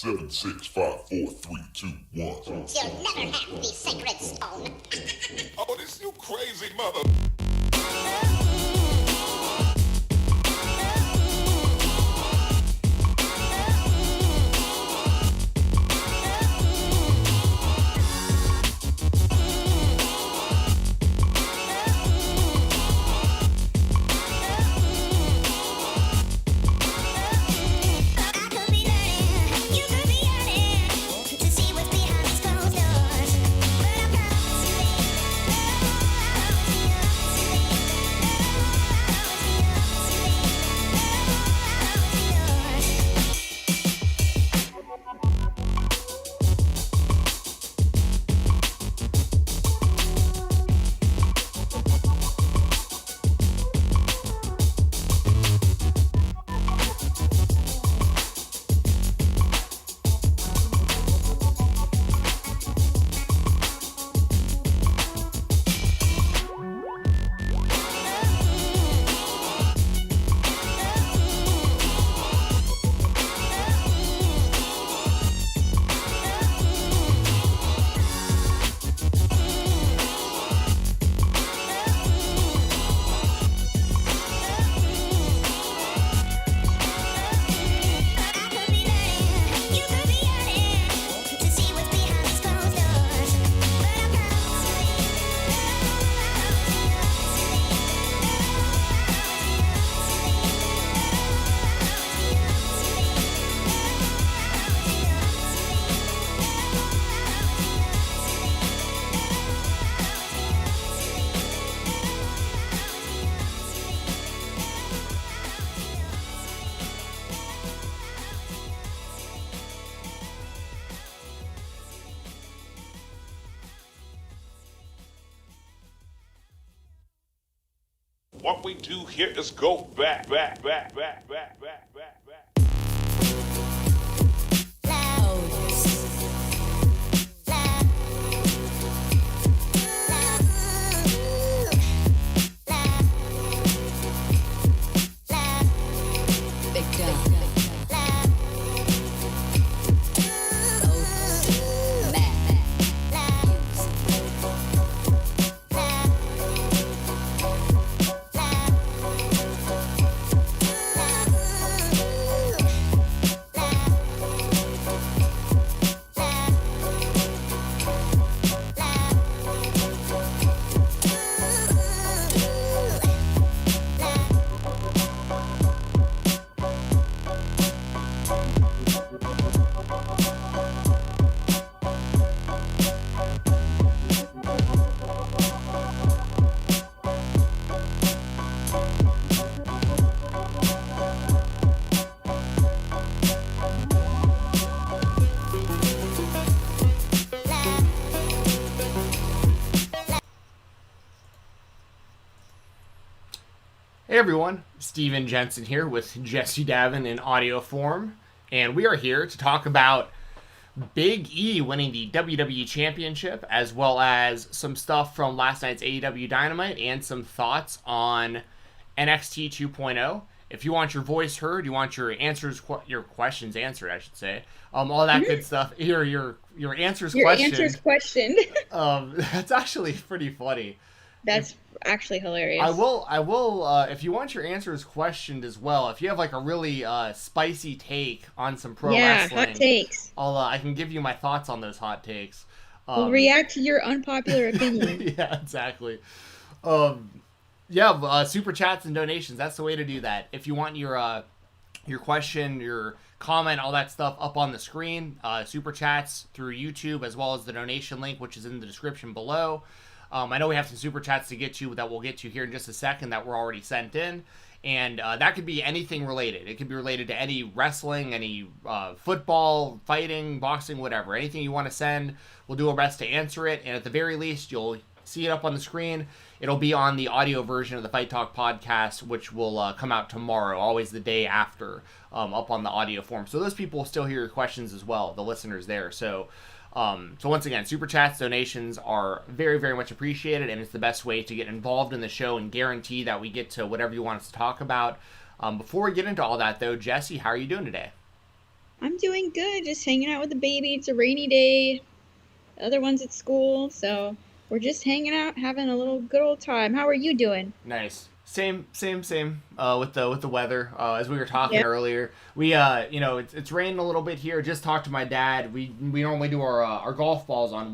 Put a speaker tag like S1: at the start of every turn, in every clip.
S1: 7, 6, 5, 4, 3, 2, 1.
S2: You'll never have the sacred stone.
S1: Oh, this you crazy mother... What we do here is go back.
S3: Hey everyone, Steven Jensen here with Jessi Davin in audio form, and we are here to talk about Big E winning the WWE Championship, as well as some stuff from last night's AEW Dynamite and some thoughts on NXT 2.0. If you want your voice heard, you want your your questions answered, I should say, all that good stuff. Your answers
S4: your
S3: questioned.
S4: answers questioned.
S3: That's actually pretty funny.
S4: That's actually hilarious.
S3: I will. If you want your answers questioned as well, if you have like a really spicy take on some pro wrestling,
S4: hot takes.
S3: I can give you my thoughts on those hot takes.
S4: We'll react to your unpopular opinion.
S3: Yeah, exactly. Super chats and donations. That's the way to do that. If you want your question, your comment, all that stuff up on the screen, super chats through YouTube, as well as the donation link, which is in the description below. I know we have some super chats to get to that we'll get to here in just a second that were already sent in. And that could be anything related. It could be related to any wrestling, any football, fighting, boxing, whatever. Anything you want to send, we'll do our best to answer it. And at the very least, you'll see it up on the screen. It'll be on the audio version of the Fight Talk podcast, which will come out tomorrow, always the day after, up on the audio form. So those people will still hear your questions as well, the listeners there. So once again, super chats, donations are very, very much appreciated, and it's the best way to get involved in the show and guarantee that we get to whatever you want us to talk about. Before we get into all that, though, Jessi, how are you doing today?
S4: I'm doing good. Just hanging out with the baby. It's a rainy day. The other one's at school, so we're just hanging out, having a little good old time. How are you doing?
S3: Nice. Same. With the weather, as we were talking
S4: Yep.
S3: earlier, we it's raining a little bit here. Just talked to my dad. We normally do our golf balls on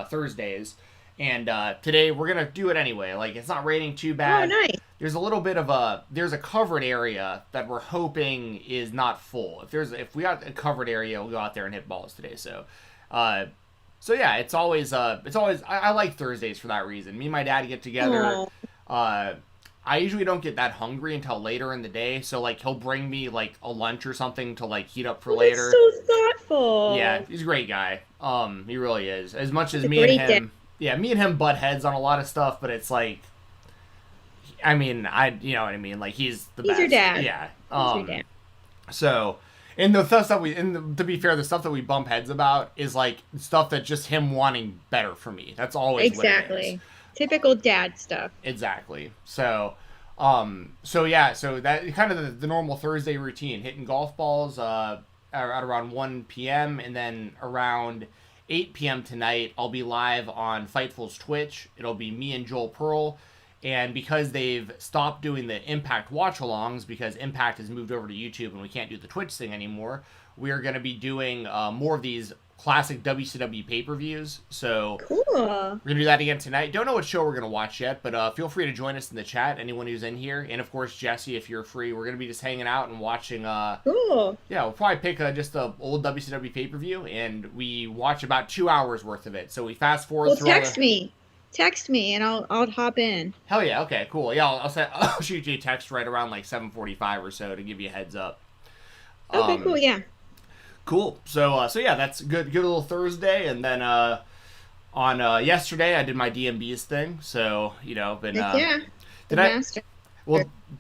S3: Thursdays, and today we're gonna do it anyway. Like, it's not raining too
S4: Oh,
S3: bad.
S4: nice.
S3: There's a little bit of there's a covered area that we're hoping is not full. If we got a covered area, we'll go out there and hit balls today. So yeah, it's always I like Thursdays for that reason. Me and my dad get together.
S4: Aw.
S3: I usually don't get that hungry until later in the day, so like he'll bring me like a lunch or something to like heat up for
S4: Oh, that's
S3: later.
S4: so thoughtful.
S3: Yeah, he's a great guy. He really is. As much as
S4: He's a
S3: me and
S4: great
S3: him, yeah, me and him butt heads on a lot of stuff, but it's like, I mean, you know what I mean? Like, he's the
S4: He's
S3: best.
S4: your dad.
S3: Yeah.
S4: He's your dad.
S3: So, and the stuff that to be fair, the stuff that we bump heads about is like stuff that just him wanting better for me. That's always what it is.
S4: Exactly. Typical dad stuff.
S3: Exactly. So yeah, so that kind of the normal Thursday routine, hitting golf balls at around 1 p.m. and then around 8 p.m. tonight, I'll be live on Fightful's Twitch. It'll be me and Joel Pearl. And because they've stopped doing the Impact watch-alongs, because Impact has moved over to YouTube and we can't do the Twitch thing anymore, we're going to be doing more of these classic WCW pay-per-views. So
S4: Cool.
S3: we're going to do that again tonight. Don't know what show we're going to watch yet, but feel free to join us in the chat, anyone who's in here. And, of course, Jessi, if you're free, we're going to be just hanging out and watching.
S4: Cool.
S3: Yeah, we'll probably pick just an old WCW pay-per-view, and we watch about 2 hours worth of it. So we fast-forward
S4: Well,
S3: through
S4: text me, and I'll hop in.
S3: Hell yeah, okay, cool. Yeah, I'll shoot you a text right around like 7:45 or so to give you a heads up.
S4: Okay, cool. Yeah.
S3: Cool. So yeah, that's good little Thursday. And then on yesterday I did my DMB's thing. So, you know, been
S4: Yeah.
S3: did
S4: The
S3: I
S4: master.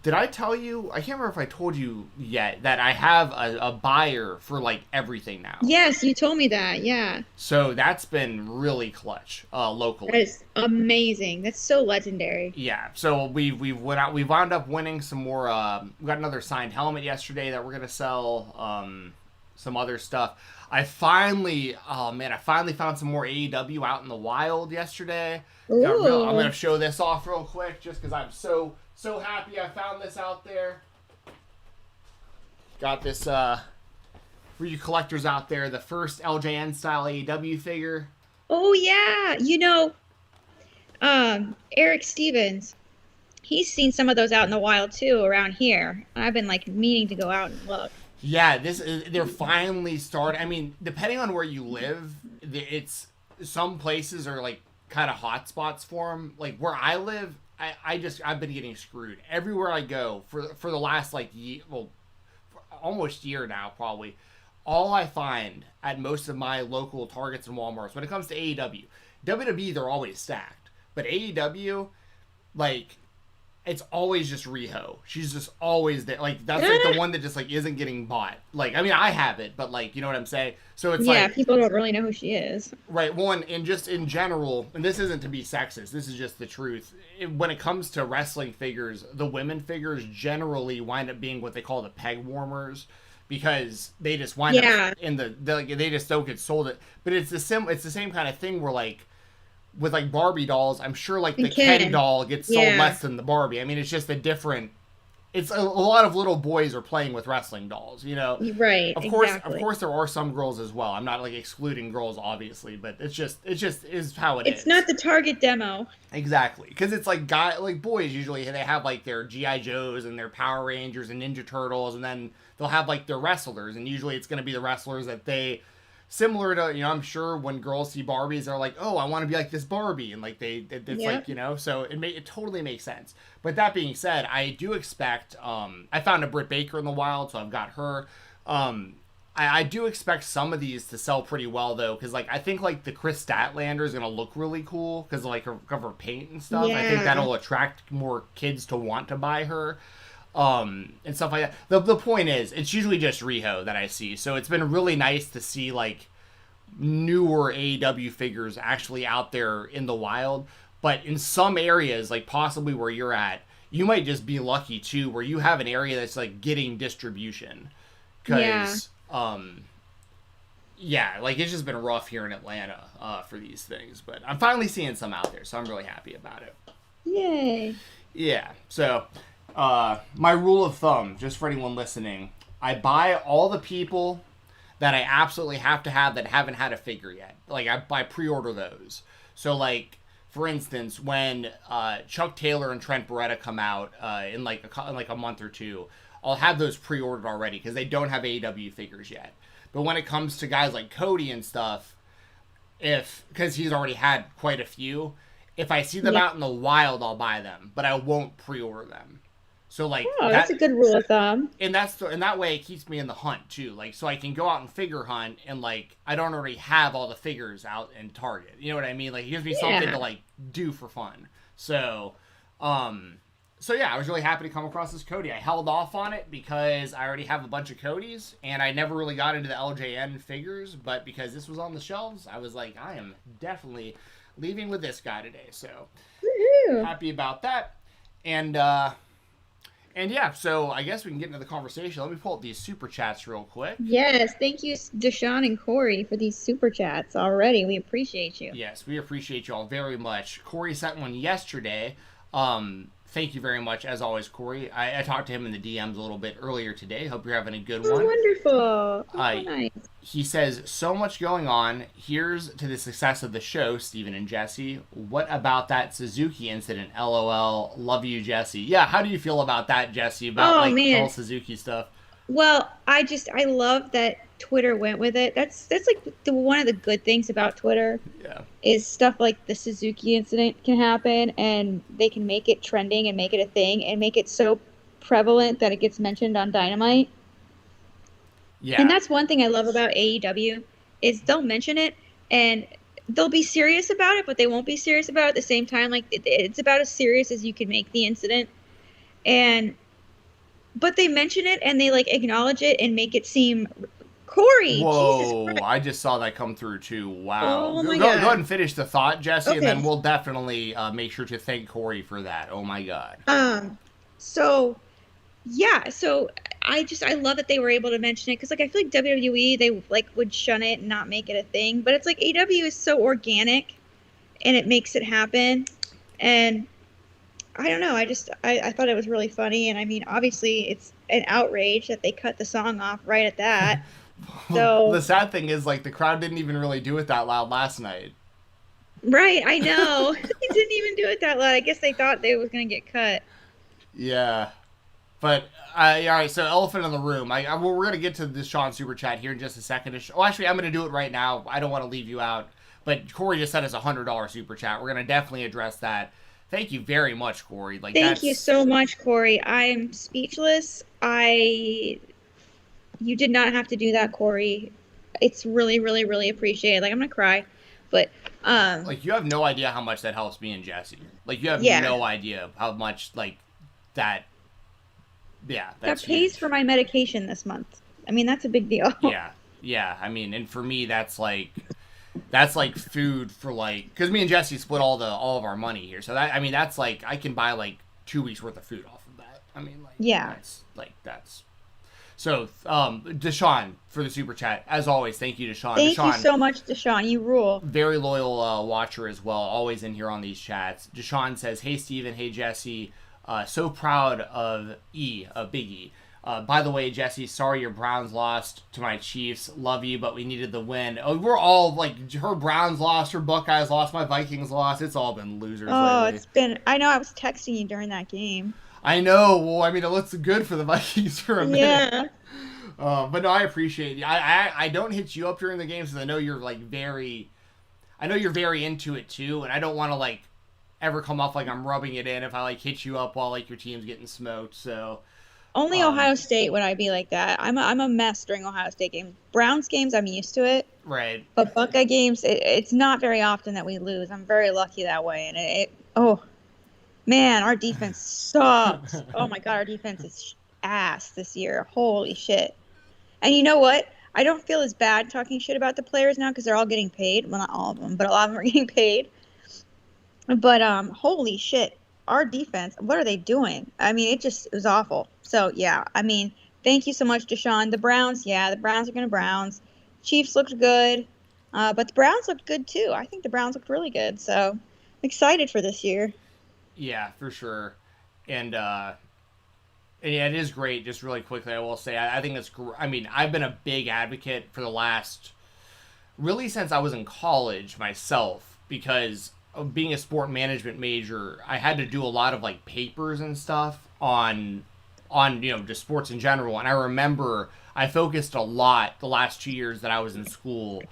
S3: did I tell you, I can't remember if I told you yet, that I have a buyer for like everything now.
S4: Yes, you told me that. Yeah.
S3: So that's been really clutch locally.
S4: That is amazing. That's so legendary.
S3: Yeah, so we wound up winning some more. We got another signed helmet yesterday that we're gonna sell. Some other stuff. I finally found some more AEW out in the wild yesterday. I'm gonna show this off real quick, just because I'm so happy I found this out there. Got this for you collectors out there, the first LJN style AEW figure.
S4: Oh yeah. You know, Eric Stevens. He's seen some of those out in the wild too around here. I've been like meaning to go out and look.
S3: Yeah, they're finally starting. I mean, depending on where you live, it's some places are like kind of hot spots for them. Like where I live, I've been getting screwed everywhere I go for the last like almost year now probably. All I find at most of my local Targets and Walmarts when it comes to AEW, WWE they're always stacked, but AEW, like, it's always just Riho. She's just always there. Like, that's like the one that just like isn't getting bought. Like, I mean, I have it, but like, you know what I'm saying? So it's
S4: yeah,
S3: like,
S4: people don't really know who she is.
S3: right, one, and just in general, and this isn't to be sexist, this is just the truth. When it comes to wrestling figures, the women figures generally wind up being what they call the peg warmers, because they just wind up in they just don't get sold it. But it's the same kind of thing where like with like Barbie dolls, I'm sure like the Ken doll gets sold less than the Barbie. I mean, it's just a different. It's a lot of little boys are playing with wrestling dolls, you know.
S4: Right.
S3: Of course, there are some girls as well. I'm not like excluding girls, obviously, but it just is how
S4: it's not the Target demo.
S3: Exactly, because it's like boys usually they have like their GI Joes and their Power Rangers and Ninja Turtles, and then they'll have like their wrestlers, and usually it's going to be the wrestlers that they. Similar to, you know, I'm sure when girls see Barbies, they're like, oh, I want to be like this Barbie. And, like, it's like, you know, so it totally makes sense. But that being said, I do expect, I found a Britt Baker in the wild, so I've got her. I do expect some of these to sell pretty well, though, because, like, I think, like, the Chris Statlander is going to look really cool because, like, her paint and stuff. I think that'll attract more kids to want to buy her. And stuff like that. The point is, it's usually just Riho that I see. So it's been really nice to see like newer AEW figures actually out there in the wild. But in some areas, like possibly where you're at, you might just be lucky too, where you have an area that's like getting distribution. Because yeah, like it's just been rough here in Atlanta for these things, but I'm finally seeing some out there, so I'm really happy about it.
S4: Yay.
S3: Yeah, so my rule of thumb, just for anyone listening, I buy all the people that I absolutely have to have that haven't had a figure yet. Like I pre-order those. So like for instance, when Chuck Taylor and Trent Beretta come out in like a month or two, I'll have those pre-ordered already because they don't have AEW figures yet. But when it comes to guys like Cody and stuff, because he's already had quite a few, if I see them out in the wild, I'll buy them, but I won't pre-order them. So like,
S4: that's a good rule of thumb.
S3: And that way it keeps me in the hunt too. Like, so I can go out and figure hunt, and like I don't already have all the figures out in Target. You know what I mean? Like, it gives me something to like do for fun. So, so yeah, I was really happy to come across this Cody. I held off on it because I already have a bunch of Codys, and I never really got into the LJN figures. But because this was on the shelves, I was like, I am definitely leaving with this guy today. So
S4: Woo-hoo.
S3: Happy about that. And yeah, so I guess we can get into the conversation. Let me pull up these super chats real quick.
S4: Yes, thank you, Deshaun and Corey, for these super chats already. We appreciate you.
S3: Yes, we appreciate you all very much. Corey sent one yesterday. Thank you very much, as always, Corey. I talked to him in the DMs a little bit earlier today. Hope you're having a good one.
S4: Wonderful. Oh, nice.
S3: He says, so much going on. Here's to the success of the show, Steven and Jessi. What about that Suzuki incident? LOL. Love you, Jessi. Yeah, how do you feel about that, Jessi? About the whole Suzuki stuff?
S4: Well, I love that Twitter went with it. That's like one of the good things about Twitter.
S3: Yeah.
S4: Is stuff like the Suzuki incident can happen, and they can make it trending and make it a thing and make it so prevalent that it gets mentioned on Dynamite.
S3: Yeah.
S4: And that's one thing I love about AEW is they'll mention it and they'll be serious about it, but they won't be serious about it at the same time. Like it's about as serious as you can make the incident. But they mention it and they like acknowledge it and make it seem Corey.
S3: Whoa, I just saw that come through too. Wow.
S4: Oh my
S3: go
S4: God.
S3: ahead and finish the thought, Jessi,
S4: Okay.
S3: and then we'll definitely make sure to thank Corey for that. Oh my God.
S4: So I love that they were able to mention it because like I feel like WWE they like would shun it and not make it a thing, but it's like AEW is so organic and it makes it happen. And I don't know, I thought it was really funny, and I mean obviously it's an outrage that they cut the song off right at that. So
S3: the sad thing is like the crowd didn't even really do it that loud last night.
S4: Right, I know. They didn't even do it that loud. I guess they thought they was gonna get cut.
S3: Yeah. But, all right, so elephant in the room. We're going to get to this Sean Super Chat here in just a second. Actually, I'm going to do it right now. I don't want to leave you out. But Corey just sent us a $100 Super Chat. We're going to definitely address that. Thank you very much, Corey.
S4: Thank you so much, Corey. I'm speechless. You did not have to do that, Corey. It's really, really, really appreciated. Like, I'm going to cry. But,
S3: like, you have no idea how much that helps me and Jessi. Like, you have no idea how much, like, that... Yeah,
S4: that pays for my medication this month. I mean, that's a big deal.
S3: Yeah. I mean, and for me, that's like food for like, because me and Jessi split all of our money here. So that's like I can buy like 2 weeks worth of food off of that. I mean, like that's. So, Deshaun for the super chat as always. Thank you, Deshaun.
S4: Thank you so much, Deshaun. You rule.
S3: Very loyal watcher as well. Always in here on these chats. Deshaun says, "Hey Steven, hey Jessi. So proud of Big E. By the way, Jessi, sorry your Browns lost to my Chiefs. Love you, but we needed the win." Oh, we're all like, her Browns lost, her Buckeyes lost, my Vikings lost. It's all been losers lately.
S4: I know, I was texting you during that game.
S3: I know. Well, I mean, it looks good for the Vikings for a minute.
S4: Yeah.
S3: But no, I appreciate you. I don't hit you up during the games because I know you're like very into it too, and I don't want to like ever come off like I'm rubbing it in if I like hit you up while like your team's getting smoked. So
S4: only Ohio State would I be like that. I'm a mess during Ohio State games. Browns games I'm used to it.
S3: Right.
S4: But Buckeye games it's not very often that we lose. I'm very lucky that way. And oh man, our defense sucks. Oh my God, our defense is ass this year. Holy shit. And you know what? I don't feel as bad talking shit about the players now because they're all getting paid. Well, not all of them, but a lot of them are getting paid. But holy shit, our defense, what are they doing? I mean, it was awful. So yeah, I mean, thank you so much, Deshaun. The Browns are gonna Browns. Chiefs looked good, but the Browns looked good too. I think the Browns looked really good, so I'm excited for this year.
S3: Yeah, for sure. And yeah, it is great. Just really quickly, I will say, I think it's. I mean, I've been a big advocate for the last, really since I was in college myself, because of being a sport management major, I had to do a lot of like papers and stuff on just sports in general. And I remember I focused a lot the last 2 years that I was in school,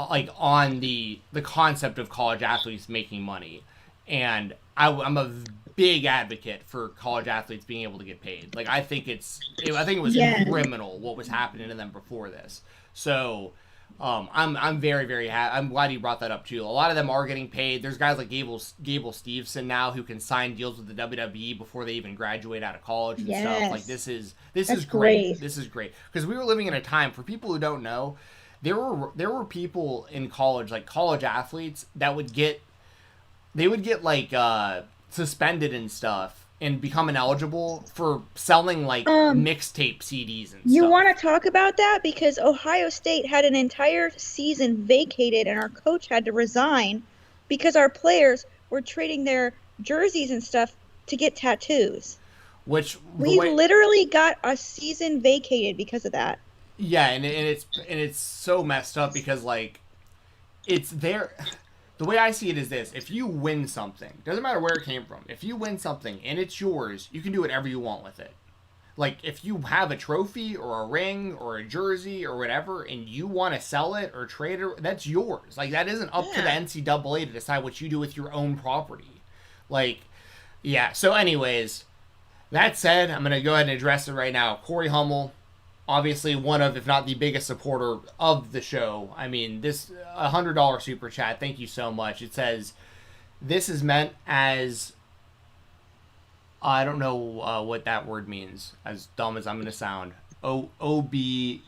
S3: like on the concept of college athletes making money, and I'm a big advocate for college athletes being able to get paid. Like I think it was criminal what was happening to them before this. So I'm very, very happy. I'm glad you brought that up too. A lot of them are getting paid. There's guys like Gable Steveson now who can sign deals with the WWE before they even graduate out of college and stuff. Like this is great. This is great because we were living in a time, for people who don't know, there were people in college, like college athletes, that would get like suspended and stuff and become ineligible for selling like mixtape CDs and stuff.
S4: You want to talk about that? Because Ohio State had an entire season vacated and our coach had to resign because our players were trading their jerseys and stuff to get tattoos. We literally got a season vacated because of that.
S3: Yeah, and it's so messed up because like it's there. The way I see it is this: if you win something, doesn't matter where it came from, if you win something and it's yours, you can do whatever you want with it. Like, if you have a trophy or a ring or a jersey or whatever and you want to sell it or trade it, that's yours. Like, that isn't up to the NCAA to decide what you do with your own property. Like, yeah. So anyways, that said, I'm going to go ahead and address it right now. Corey Hummel, obviously one of, if not the biggest supporter of the show. I mean, this $100 super chat, thank you so much. It says, this is meant as, I don't know what that word means, as dumb as I'm going to sound. Obeisance.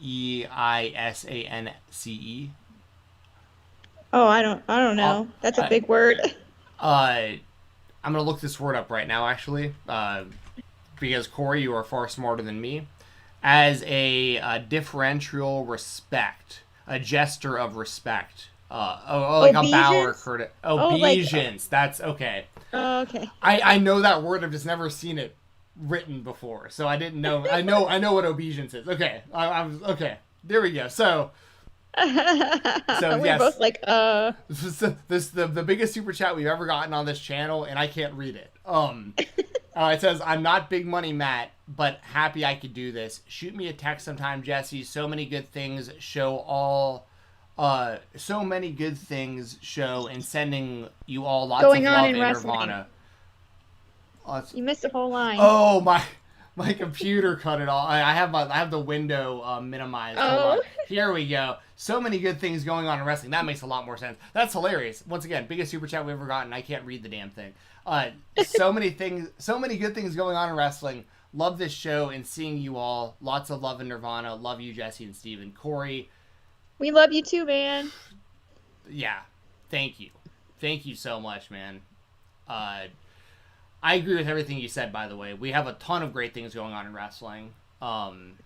S4: Oh, I don't know. That's a big word.
S3: I'm going to look this word up right now, actually, because Corey, you are far smarter than me. As a differential respect, a gesture of respect. Like a bower, obeisance. That's okay.
S4: Okay.
S3: I know that word. I've just never seen it written before, so I didn't know. I know what obeisance is. Okay, I was okay. There we go. So
S4: we're
S3: yes,
S4: both like
S3: This the biggest super chat we've ever gotten on this channel, and I can't read it. It says, I'm not Big Money Matt, but happy I could do this. Shoot me a text sometime, Jessi. So many good things show and sending you all lots
S4: going
S3: of
S4: on
S3: love
S4: in
S3: in
S4: wrestling.
S3: Nirvana.
S4: You missed a whole line.
S3: Oh, my computer cut it all. I have the window minimized. Hold on. Here we go. So many good things going on in wrestling. That makes a lot more sense. That's hilarious. Once again, biggest super chat we've ever gotten. I can't read the damn thing. So many good things going on in wrestling. Love this show and seeing you all. Lots of love in Nirvana. Love you, Jessi and Steven. Corey,
S4: we love you too, man.
S3: Yeah. Thank you. Thank you so much, man. I agree with everything you said, by the way. We have a ton of great things going on in wrestling. And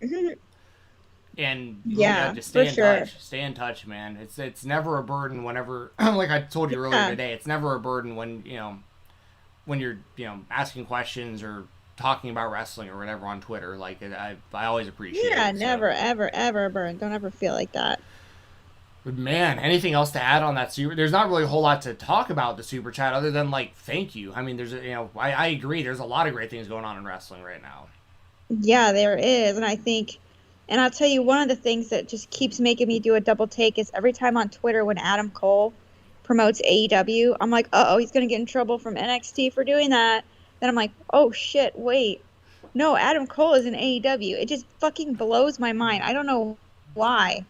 S3: just stay in touch. Stay in touch, man. It's never a burden whenever, like I told you earlier today, it's never a burden when you're asking questions or talking about wrestling or whatever on Twitter. Like I always appreciate it.
S4: Yeah, never, ever, ever a burden. Don't ever feel like that.
S3: But man, anything else to add on that super? There's not really a whole lot to talk about the super chat other than like thank you. I mean, there's I agree. There's a lot of great things going on in wrestling right now.
S4: Yeah, there is, and I think, and I'll tell you, one of the things that just keeps making me do a double take is every time on Twitter when Adam Cole promotes AEW, I'm like, he's gonna get in trouble from NXT for doing that. Then I'm like, oh shit, wait, no, Adam Cole is in AEW. It just fucking blows my mind. I don't know why.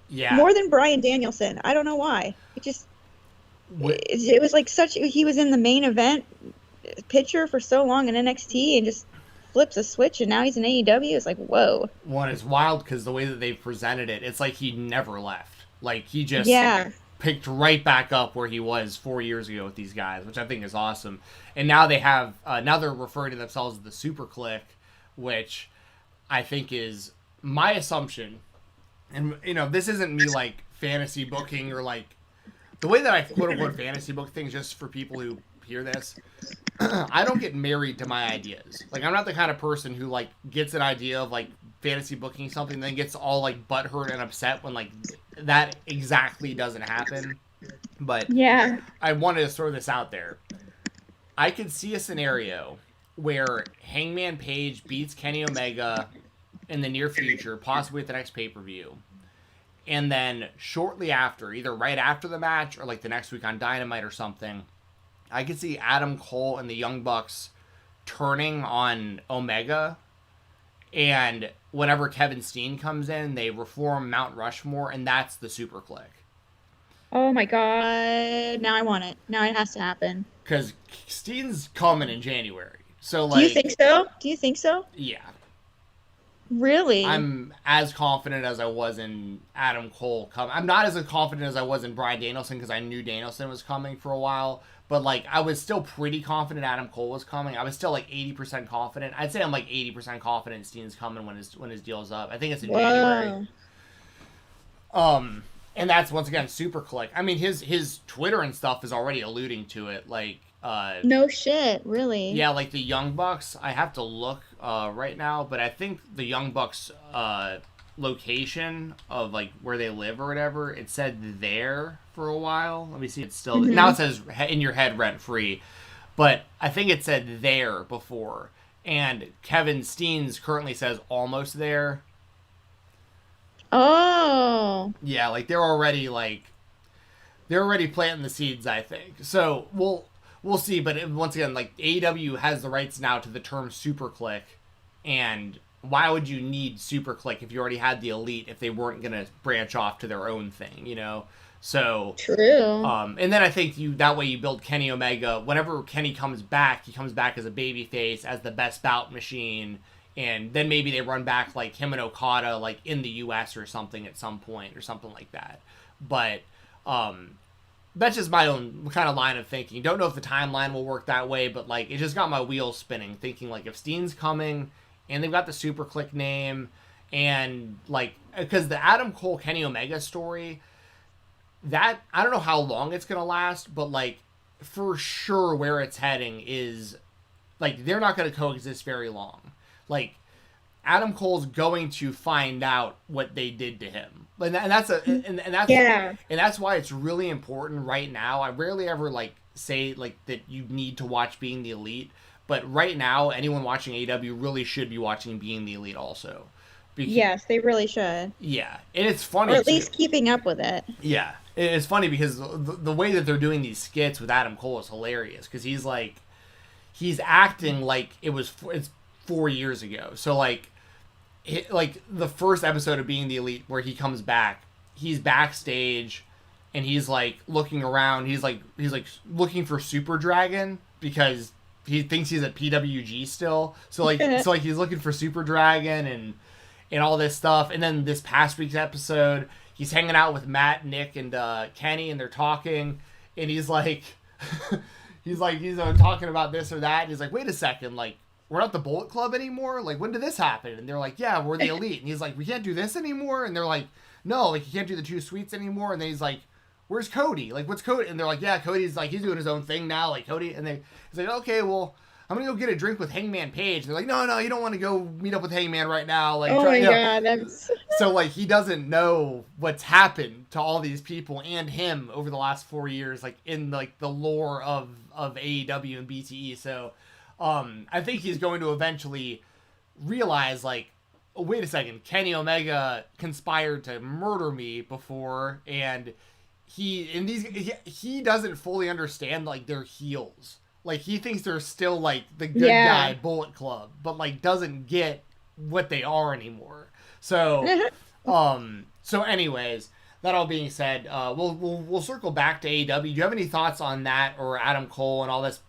S3: Yeah.
S4: More than Bryan Danielson. I don't know why. It was like he was in the main event picture for so long in NXT and just flips a switch and now he's in AEW. It's like, whoa.
S3: One, it's wild because the way that they presented it, it's like he never left. Like he just picked right back up where he was 4 years ago with these guys, which I think is awesome. And now they have, now they're referring to themselves as the Super Click, which I think is my assumption And, this isn't me, like, fantasy booking or, like, the way that I quote-unquote fantasy book things, just for people who hear this, I don't get married to my ideas. Like, I'm not the kind of person who, like, gets an idea of, like, fantasy booking something, then gets all, like, butthurt and upset when, like, that exactly doesn't happen. But
S4: Yeah.
S3: I wanted to throw this out there. I could see a scenario where Hangman Page beats Kenny Omega in the near future, possibly at the next pay-per-view. And then shortly after, either right after the match or like the next week on Dynamite or something, I could see Adam Cole and the Young Bucks turning on Omega. And whenever Kevin Steen comes in, they reform Mount Rushmore, and that's the Super Click.
S4: Oh my god. Now I want it. Now it has to happen.
S3: Because Steen's coming in January. So,
S4: Do you think so? Do you think so?
S3: Yeah.
S4: Really?
S3: I'm as confident as I was in Adam Cole coming. I'm not as confident as I was in Bryan Danielson because I knew Danielson was coming for a while. But, like, I was still pretty confident Adam Cole was coming. I was still, like, 80% confident. I'd say I'm, like, 80% confident Steen's coming when his deal's up. I think it's in January. And that's, once again, Super Click. I mean, his Twitter and stuff is already alluding to it. Like,
S4: no shit, really?
S3: yeah, like the Young Bucks. I have to look right now, but I think the Young Bucks location of, like, where they live or whatever, it said there for a while. Let me see. It's still... Now it says in your head rent-free. But I think it said there before. And Kevin Steen's currently says almost there.
S4: Oh.
S3: Yeah, like, they're already planting the seeds, I think. So, we'll see, but once again, like, AEW has the rights now to the term Super Click, and why would you need Super Click if you already had the Elite if they weren't going to branch off to their own thing, So...
S4: True.
S3: And then I think that way you build Kenny Omega. Whenever Kenny comes back, he comes back as a babyface, as the best bout machine, and then maybe they run back, like, him and Okada, like, in the U.S. or something at some point, or something like that. But, that's just my own kind of line of thinking. Don't know if the timeline will work that way, but, like, it just got my wheels spinning, thinking, like, if Steen's coming, and they've got the Super Click name, and, like, because the Adam Cole Kenny Omega story, that, I don't know how long it's gonna last, but, like, for sure where it's heading is, like, they're not gonna coexist very long. Like, Adam Cole's going to find out what they did to him, and that's
S4: yeah.
S3: And that's why it's really important right now. I rarely ever, like, say, like, that you need to watch Being the Elite, but right now anyone watching AEW really should be watching Being the Elite also.
S4: Yes, they really should.
S3: Yeah, and it's funny,
S4: or at least keeping up with it.
S3: Yeah, it's funny because the way that they're doing these skits with Adam Cole is hilarious, because he's acting like it's 4 years ago. So, like the first episode of Being the Elite where he comes back, he's backstage and he's, like, looking around. He's like looking for Super Dragon because he thinks he's at PWG still. So, like, he's looking for Super Dragon and all this stuff. And then this past week's episode, he's hanging out with Matt, Nick, and Kenny, and they're talking, and he's like, he's talking about this or that, and he's like, wait a second, like, we're not the Bullet Club anymore? Like, when did this happen? And they're like, yeah, we're the Elite. And he's like, we can't do this anymore? And they're like, no, like, you can't do the Two Sweets anymore. And then he's like, where's Cody? Like, what's Cody? And they're like, yeah, Cody's, like, he's doing his own thing now, like, Cody. And he's like, okay, well, I'm gonna go get a drink with Hangman Page. And they're like, no, you don't want to go meet up with Hangman right now. Like,
S4: oh my god, that's...
S3: So, like, he doesn't know what's happened to all these people and him over the last 4 years, like, in, like, the lore of AEW and BTE. So, I think he's going to eventually realize, like, oh, wait a second, Kenny Omega conspired to murder me before, and he doesn't fully understand, like, their heels. Like, he thinks they're still, like, the good guy Bullet Club, but, like, doesn't get what they are anymore. So, anyways, that all being said, we'll circle back to AEW. Do you have any thoughts on that or Adam Cole and all this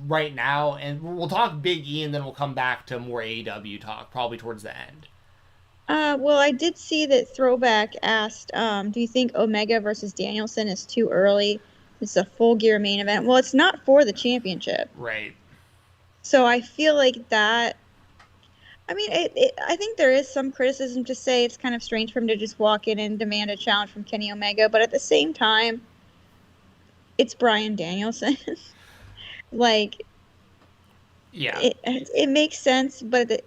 S3: right now? And we'll talk Big E, and then we'll come back to more AEW talk, probably towards the end.
S4: Well, I did see that Throwback asked, do you think Omega versus Danielson is too early? It's a Full Gear main event. Well, it's not for the championship.
S3: Right.
S4: So I feel like that... I mean, I think there is some criticism to say it's kind of strange for him to just walk in and demand a challenge from Kenny Omega, but at the same time, it's Bryan Danielson. Like,
S3: Yeah.
S4: it makes sense, but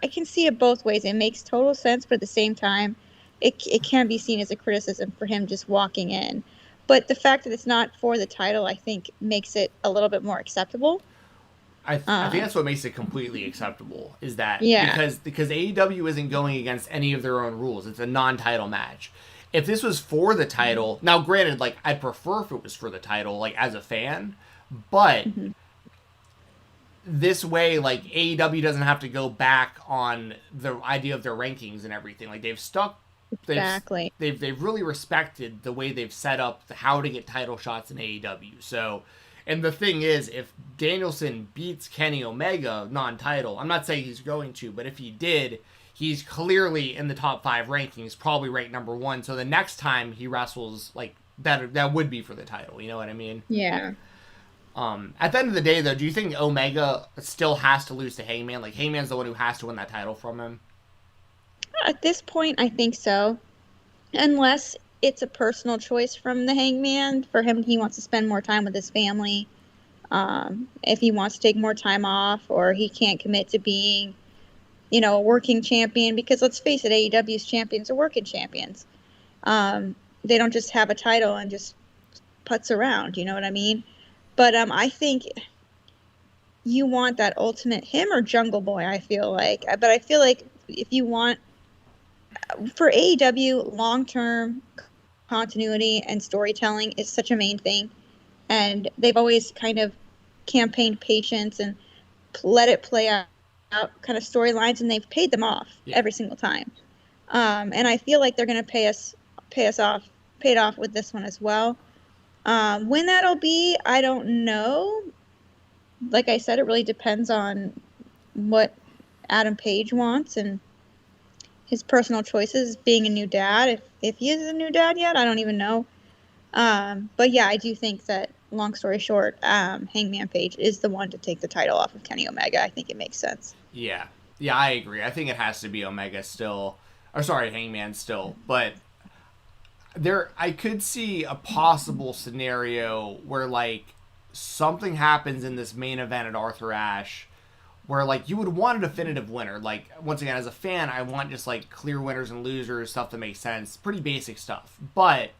S4: I can see it both ways. It makes total sense, but at the same time, it can be seen as a criticism for him just walking in. But the fact that it's not for the title, I think, makes it a little bit more acceptable.
S3: I think that's what makes it completely acceptable, is that
S4: Yeah.
S3: because AEW isn't going against any of their own rules. It's a non-title match. If this was for the title, now granted, like, I'd prefer if it was for the title, like, as a fan, but this way, like, AEW doesn't have to go back on the idea of their rankings and everything. Like,
S4: Exactly.
S3: they've really respected the way they've set up how to get title shots in AEW. So, and the thing is, if Danielson beats Kenny Omega non-title, I'm not saying he's going to, but if he did, he's clearly in the top 5 rankings, probably ranked number 1. So the next time he wrestles, like, that would be for the title. You know what I mean?
S4: Yeah.
S3: At the end of the day, though, do you think Omega still has to lose to Hangman? Like, Hangman's the one who has to win that title from him?
S4: At this point, I think so. Unless it's a personal choice from the Hangman for him, he wants to spend more time with his family. If he wants to take more time off, or he can't commit to being, a working champion, because let's face it, AEW's champions are working champions. They don't just have a title and just putz around. You know what I mean? But I think you want that ultimate, him or Jungle Boy. I feel like, but I feel like if you want, for AEW, long-term continuity and storytelling is such a main thing, and they've always kind of campaigned patience and let it play out kind of storylines, and they've paid them off every single time. And I feel like they're going to paid off with this one as well. When that'll be, I don't know. Like I said, it really depends on what Adam Page wants and his personal choices, being a new dad. If he is a new dad yet, I don't even know. But yeah, I do think that, long story short, Hangman Page is the one to take the title off of Kenny Omega. I think it makes sense.
S3: Yeah. Yeah, I agree. I think it has to be Omega still. Or sorry, Hangman still. But I could see a possible scenario where, like, something happens in this main event at Arthur Ashe where, like, you would want a definitive winner. Like, once again, as a fan, I want just, like, clear winners and losers, stuff that makes sense. Pretty basic stuff. But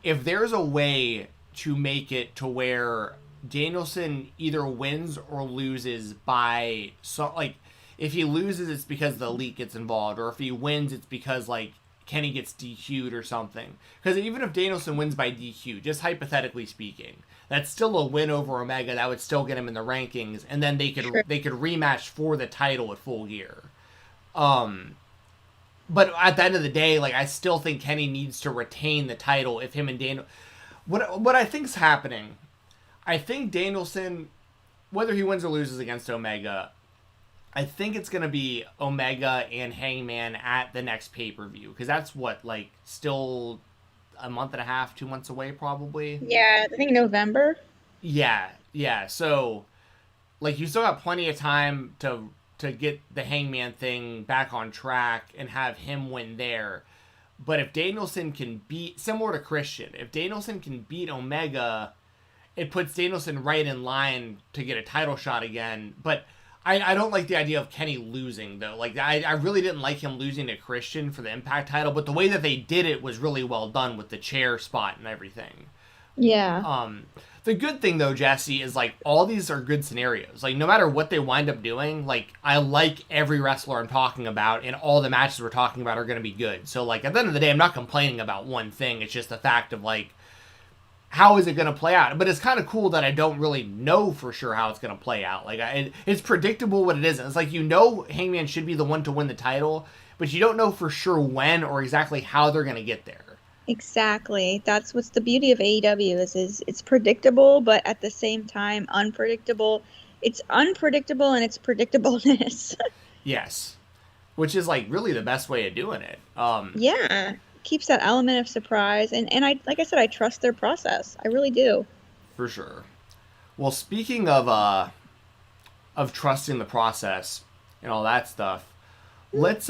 S3: if there's a way to make it to where Danielson either wins or loses by, like, if he loses, it's because the Elite gets involved, or if he wins, it's because, like, Kenny gets DQ'd or something. Because even if Danielson wins by DQ, just hypothetically speaking, that's still a win over Omega. That would still get him in the rankings, and then they could rematch for the title at Full Gear. But at the end of the day, like, I still think Kenny needs to retain the title if him and Daniel. What I think's happening, I think Danielson, whether he wins or loses against Omega, I think it's going to be Omega and Hangman at the next pay-per-view. Because that's still a month and a half, 2 months away, probably.
S4: Yeah, I think November.
S3: Yeah. So, like, you still got plenty of time to get the Hangman thing back on track and have him win there. But if Danielson can beat, similar to Christian, if Danielson can beat Omega, it puts Danielson right in line to get a title shot again. But I don't like the idea of Kenny losing, though. Like, I really didn't like him losing to Christian for the Impact title, but the way that they did it was really well done with the chair spot and everything.
S4: Yeah.
S3: The good thing, though, Jessi, is, like, all these are good scenarios. Like, no matter what they wind up doing, like, I like every wrestler I'm talking about, and all the matches we're talking about are going to be good. So, like, at the end of the day, I'm not complaining about one thing. It's just the fact of, like, how is it going to play out? But it's kind of cool that I don't really know for sure how it's going to play out. Like, it's predictable what it isn't. It's like, Hangman should be the one to win the title, but you don't know for sure when or exactly how they're going to get there.
S4: Exactly. That's what's the beauty of AEW is it's predictable, but at the same time unpredictable. It's unpredictable in its predictableness.
S3: Yes. Which is, like, really the best way of doing it.
S4: Yeah. Keeps that element of surprise, and I, like I said, I trust their process. I really do.
S3: For sure. Well, speaking of trusting the process, and all that stuff. Let's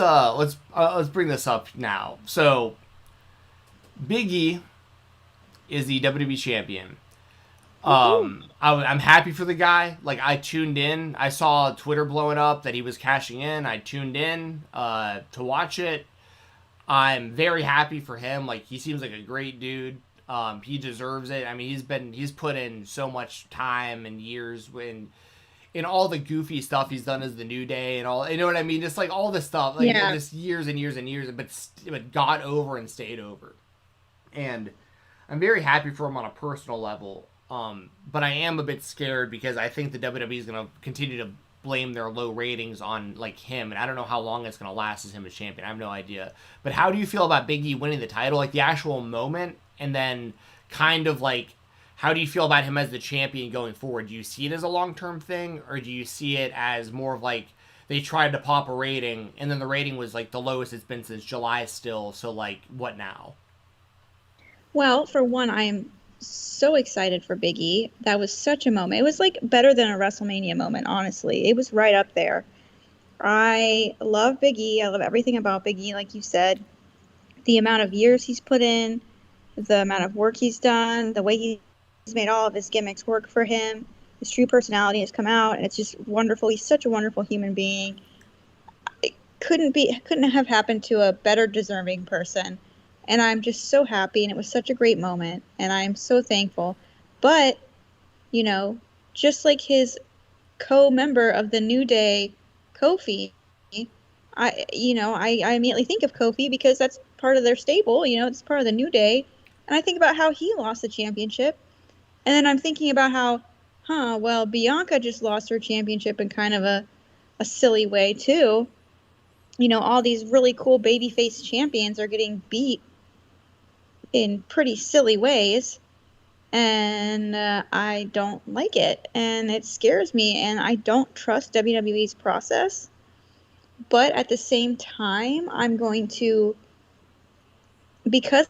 S3: bring this up now. So, Big E is the WWE champion. I'm happy for the guy. Like, I tuned in. I saw Twitter blowing up that he was cashing in. I tuned in to watch it. I'm very happy for him. Like, he seems like a great dude. He deserves it. I mean, he's put in so much time and years in all the goofy stuff he's done as the New Day and all. You know what I mean? Just like all this stuff, like just years and years and years, but got over and stayed over. And I'm very happy for him on a personal level. But I am a bit scared because I think the WWE is going to continue to blame their low ratings on like him, and I don't know how long it's going to last as him as champion. I have no idea. But how do you feel about Big E winning the title, like the actual moment, and then kind of like how do you feel about him as the champion going forward? Do you see it as a long-term thing, or do you see it as more of like they tried to pop a rating and then the rating was like the lowest it's been since July still, so like what now?
S4: Well, for one, I'm so excited for Big E. That was such a moment. It was like better than a WrestleMania moment, honestly. It was right up there. I love Big E. I love everything about Big E, like you said. The amount of years he's put in, the amount of work he's done, the way he's made all of his gimmicks work for him. His true personality has come out, and it's just wonderful. He's such a wonderful human being. It couldn't have happened to a better deserving person. And I'm just so happy, and it was such a great moment, and I'm so thankful. But, you know, just like his co-member of the New Day, Kofi, I immediately think of Kofi because that's part of their stable, it's part of the New Day. And I think about how he lost the championship. And then I'm thinking about how, well, Bianca just lost her championship in kind of a silly way, too. All these really cool babyface champions are getting beat in pretty silly ways, and I don't like it, and it scares me, and I don't trust WWE's process. But at the same time, I'm going to, because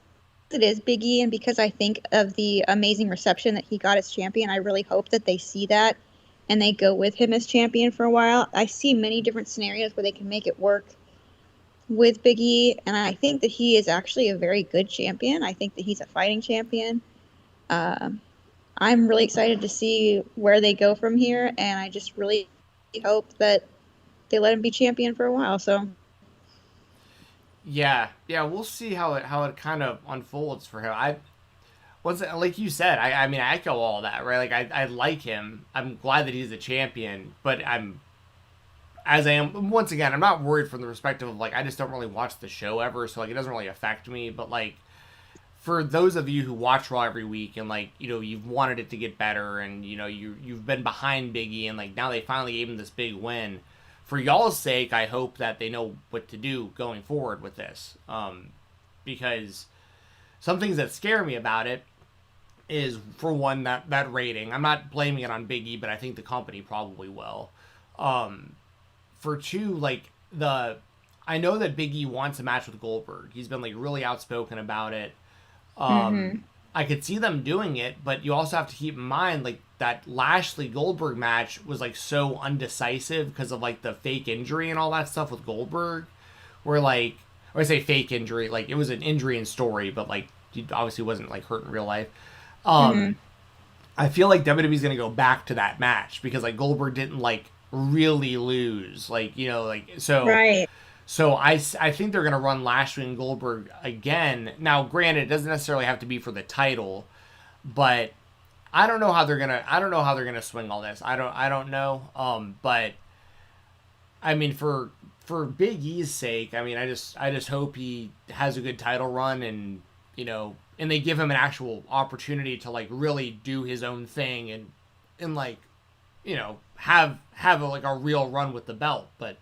S4: it is Big E and because I think of the amazing reception that he got as champion, I really hope that they see that and they go with him as champion for a while. I see many different scenarios where they can make it work with Big E, and I think that he is actually a very good champion. I think that he's a fighting champion. I'm really excited to see where they go from here, and I just really hope that they let him be champion for a while. So
S3: yeah, we'll see how it kind of unfolds for him. Like you said, I mean, I echo all that, right? Like I like him. I'm glad that he's a champion, but I'm once again, I'm not worried from the perspective of like I just don't really watch the show ever, so like it doesn't really affect me. But like for those of you who watch Raw every week and like you've wanted it to get better and you've been behind Big E and like now they finally gave him this big win. For y'all's sake, I hope that they know what to do going forward with this, because some things that scare me about it is, for one, that rating. I'm not blaming it on Big E, but I think the company probably will. For two, like I know that Big E wants a match with Goldberg. He's been like really outspoken about it. I could see them doing it, but you also have to keep in mind like that Lashley Goldberg match was like so undecisive because of like the fake injury and all that stuff with Goldberg. Where like, or I say fake injury, like it was an injury in story, but like he obviously wasn't like hurt in real life. I feel like WWE's gonna go back to that match because like Goldberg didn't like really lose, like so
S4: right.
S3: So I think they're gonna run Lashley and Goldberg again. Now, granted, it doesn't necessarily have to be for the title, but I don't know how they're gonna swing all this. I don't know. But I mean, for Big E's sake, I mean, I just hope he has a good title run and and they give him an actual opportunity to like really do his own thing and like have a real run with the belt. But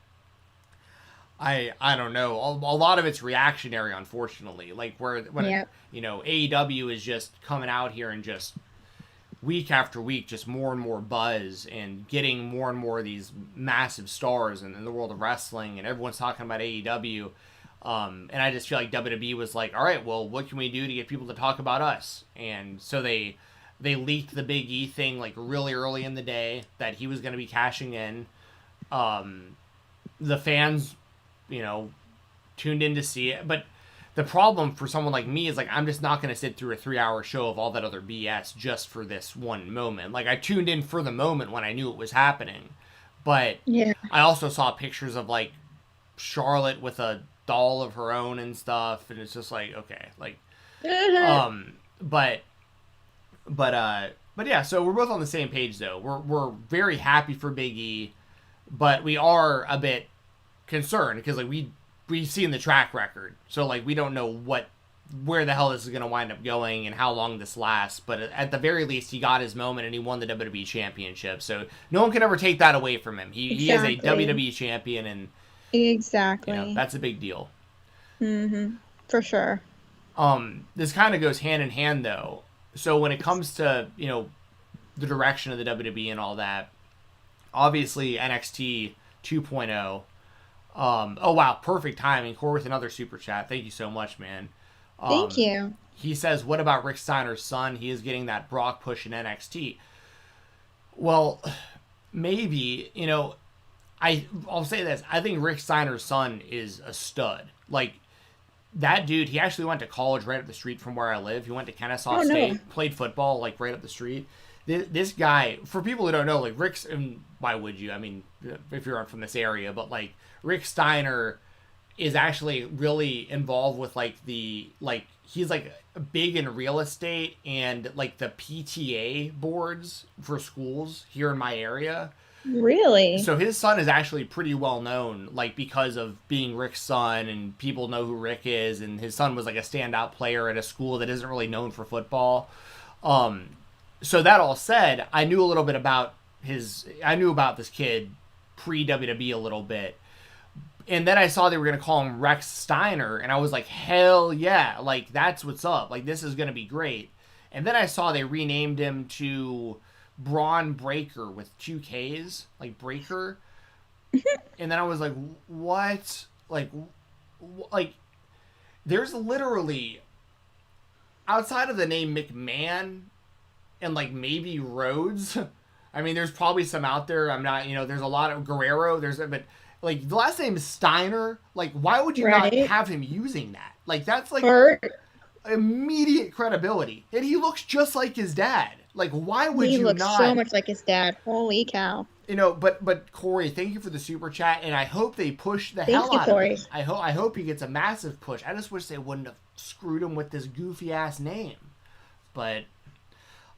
S3: I don't know. A lot of it's reactionary, unfortunately. Like when AEW is just coming out here and just week after week, just more and more buzz and getting more and more of these massive stars in the world of wrestling, and everyone's talking about AEW. And I just feel like WWE was like, all right, well, what can we do to get people to talk about us? And so they leaked the Big E thing like really early in the day that he was going to be cashing in. the fans, you know, tuned in to see it. But the problem for someone like me is like I'm just not going to sit through a 3-hour show of all that other BS just for this one moment. Like I tuned in for the moment when I knew it was happening, but
S4: Yeah.
S3: I also saw pictures of like Charlotte with a doll of her own and stuff, and it's just like okay, like but yeah, so we're both on the same page though. We're very happy for Big E, but we are a bit concerned because like we've seen the track record, so like we don't know where the hell this is going to wind up going and how long this lasts. But at the very least, he got his moment and he won the WWE Championship, so no one can ever take that away from him. He is a WWE champion, and
S4: exactly,
S3: you know, that's a big deal.
S4: For sure.
S3: This kind of goes hand in hand though. So when it comes to, you know, the direction of the WWE and all that, obviously NXT 2.0. Oh wow, perfect timing. Core with another super chat. Thank you so much, man.
S4: Thank you.
S3: He says, what about Rick Steiner's son? He is getting that Brock push in NXT. Well, maybe, you know, I'll say this. I think Rick Steiner's son is a stud. Like, that dude, he actually went to college right up the street from where I live. He went to Kennesaw State, played football, like, right up the street. This guy, for people who don't know, like, Rick's, and why would you? I mean, if you're from this area, but, like, Rick Steiner is actually really involved with, like, he's, like, big in real estate and, like, the PTA boards for schools here in my area.
S4: Really?
S3: So his son is actually pretty well known, like, because of being Rick's son, and people know who Rick is, and his son was, like, a standout player at a school that isn't really known for football. So that all said, I knew a little bit about this kid pre-WWE a little bit. And then I saw they were going to call him Rex Steiner, and I was like, hell yeah, like, that's what's up. Like, this is going to be great. And then I saw they renamed him to Braun Breaker with 2 Ks, like Breaker. And then I was like, what? Like, there's literally, outside of the name McMahon and, like, maybe Rhodes, I mean, there's probably some out there. I'm not, you know, there's a lot of Guerrero, but, like, the last name is Steiner. Like, why would you not have him using that? Like, that's, like, immediate credibility. And he looks just like his dad. Like, why would you not?
S4: He looks so much like his dad. Holy cow.
S3: You know, but Corey, thank you for the super chat, and I hope they push the hell out of him. I hope he gets a massive push. I just wish they wouldn't have screwed him with this goofy ass name. But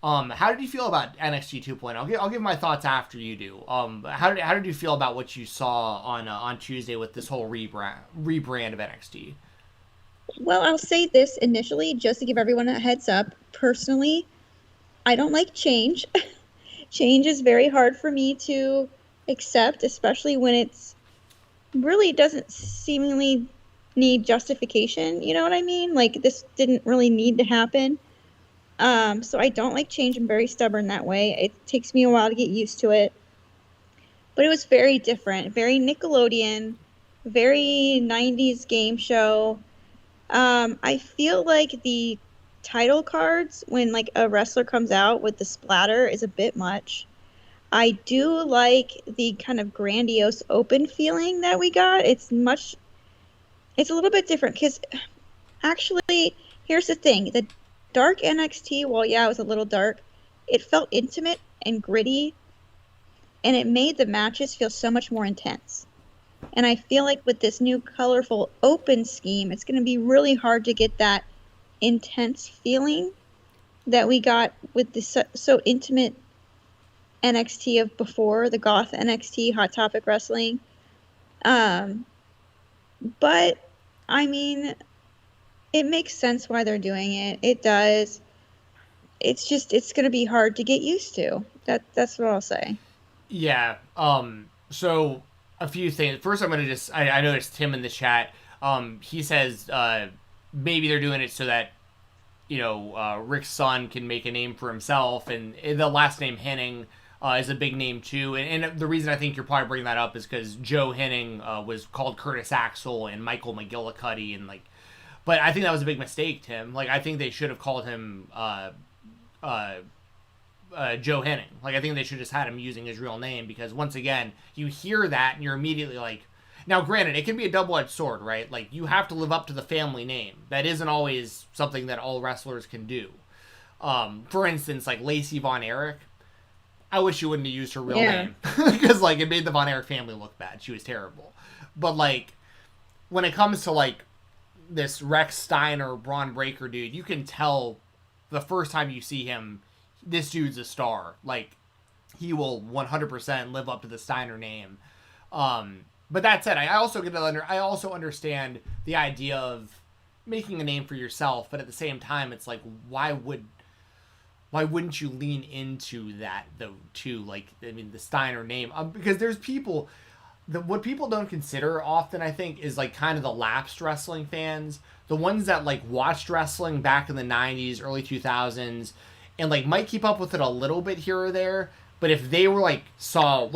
S3: how did you feel about NXT 2.0? I'll give my thoughts after you do. How did you feel about what you saw on Tuesday with this whole rebrand of NXT?
S4: Well, I'll say this initially, just to give everyone a heads up. Personally, I don't like change. Change is very hard for me to accept, especially when it's really doesn't seemingly need justification. You know what I mean? Like, this didn't really need to happen. So I don't like change. I'm very stubborn that way. It takes me a while to get used to it. But it was very different, very Nickelodeon, very 90s game show. I feel like the title cards when, like, a wrestler comes out with the splatter is a bit much. I do like the kind of grandiose open feeling that we got. It's a little bit different because actually, here's the thing. The dark NXT, well, yeah, it was a little dark. It felt intimate and gritty, and it made the matches feel so much more intense. And I feel like with this new colorful open scheme, it's going to be really hard to get that intense feeling that we got with the so intimate NXT of before, the goth NXT, Hot Topic Wrestling. But, I mean, it makes sense why they're doing it. It does. It's just, it's going to be hard to get used to. That's what I'll say. Yeah.
S3: So a few things. First, I'm going to just, I noticed Tim in the chat. He says, maybe they're doing it so that, you know, Rick's son can make a name for himself, and the last name Hennig is a big name too. And the reason I think you're probably bringing that up is because Joe Hennig was called Curtis Axel and Michael McGillicuddy, and like, but I think that was a big mistake, Tim. Like, I think they should have called him Joe Hennig. Like, I think they should have just had him using his real name, because once again, you hear that and you're immediately like, Now, granted, it can be a double-edged sword, right? Like, you have to live up to the family name. That isn't always something that all wrestlers can do. For instance, like Lacey Von Erich, I wish you wouldn't have used her real name. Because, like, it made the Von Erich family look bad. She was terrible. But, like, when it comes to, like, this Rex Steiner, Braun Breaker dude, you can tell the first time you see him, this dude's a star. Like, he will 100% live up to the Steiner name. But that said, I also understand the idea of making a name for yourself, but at the same time, it's like, why wouldn't you lean into that though too? Like, I mean, the Steiner name, because there's people, what people don't consider often, I think, is like kind of the lapsed wrestling fans, the ones that like watched wrestling back in the 90s, early 2000s, and like might keep up with it a little bit here or there. But if they were like, Steiner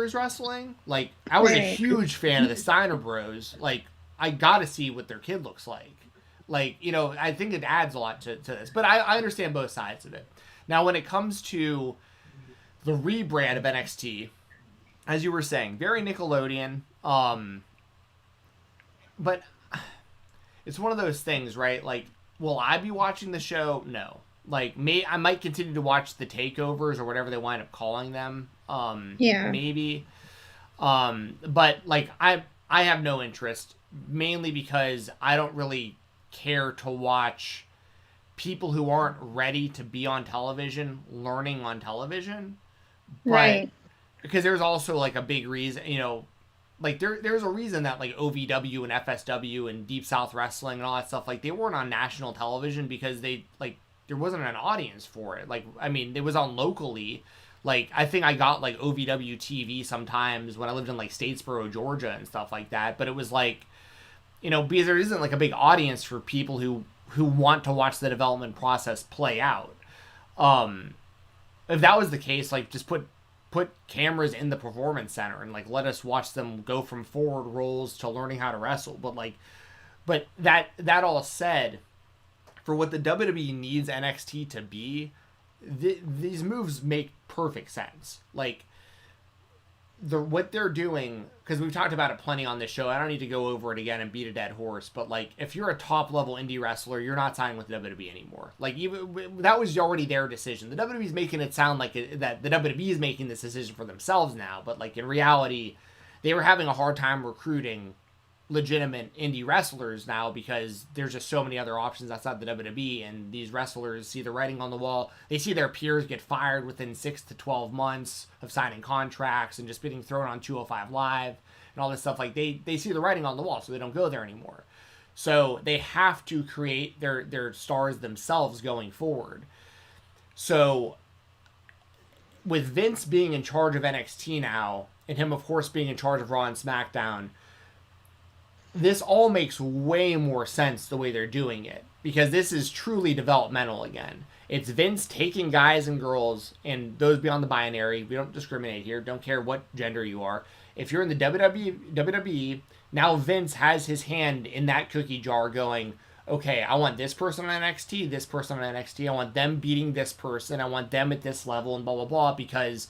S3: is wrestling? Like, I was a huge fan of the Steiner Bros. Like, I gotta see what their kid looks like. Like, you know, I think it adds a lot to this. But I understand both sides of it. Now, when it comes to the rebrand of NXT, as you were saying, very Nickelodeon. But it's one of those things, right? Like, will I be watching the show? No. Like, I might continue to watch the takeovers or whatever they wind up calling them. Maybe. But like, I have no interest, mainly because I don't really care to watch people who aren't ready to be on television learning on television. But because there's also like a big reason, you know, like there's a reason that like OVW and FSW and Deep South Wrestling and all that stuff, like they weren't on national television because they like, there wasn't an audience for it. Like, I mean, it was on locally. Like, I think I got, like, OVW TV sometimes when I lived in, like, Statesboro, Georgia and stuff like that. But it was, like, you know, because there isn't, like, a big audience for people who want to watch the development process play out. If that was the case, like, just put cameras in the performance center and, like, let us watch them go from forward rolls to learning how to wrestle. But that all said, for what the WWE needs NXT to be, these moves make perfect sense. Like, what they're doing, because we've talked about it plenty on this show, I don't need to go over it again and beat a dead horse, but like, if you're a top level indie wrestler, you're not signing with the WWE anymore. Like, even that was already their decision. The WWE's making it sound like that the WWE is making this decision for themselves now, but like, in reality, they were having a hard time recruiting legitimate indie wrestlers now because there's just so many other options outside the WWE, and these wrestlers see the writing on the wall. They see their peers get fired within 6 to 12 months of signing contracts and just getting thrown on 205 Live and all this stuff. Like, they see the writing on the wall, so they don't go there anymore. So they have to create their stars themselves going forward. So with Vince being in charge of NXT now, and him, of course, being in charge of Raw and SmackDown, this all makes way more sense the way they're doing it, because this is truly developmental again. It's Vince taking guys and girls and those beyond the binary. We don't discriminate here. Don't care what gender you are. If you're in the WWE, now Vince has his hand in that cookie jar going, okay, I want this person on NXT, this person on NXT. I want them beating this person. I want them at this level and blah, blah, blah, because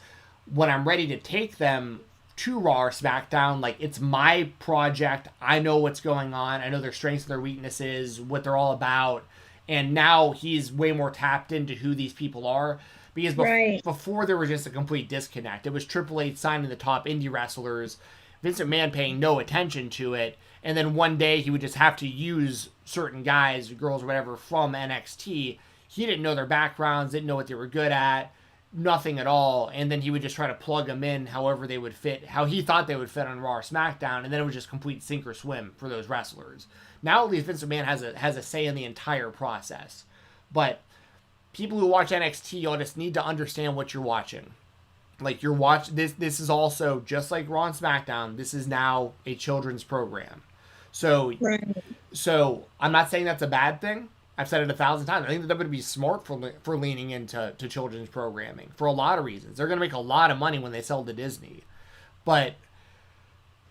S3: when I'm ready to take them to Raw or SmackDown, like, it's my project. I know what's going on. I know their strengths and their weaknesses, what they're all about. And now he's way more tapped into who these people are. Because before there was just a complete disconnect. It was Triple H signing the top indie wrestlers, Vince McMahon paying no attention to it, and then one day he would just have to use certain guys, girls, whatever, from NXT. He didn't know their backgrounds, didn't know what they were good at, nothing at all, and then he would just try to plug them in however they would fit, how he thought they would fit on Raw or SmackDown, and then it was just complete sink or swim for those wrestlers. Now at least Vince McMahon has a say in the entire process. But people who watch NXT, y'all just need to understand what you're watching. Like, you're watching this is also, just like Raw and SmackDown, this is now a children's program. So I'm not saying that's a bad thing. I've said it 1,000 times. I think the WWE is smart for leaning into children's programming for a lot of reasons. They're going to make a lot of money when they sell to Disney. But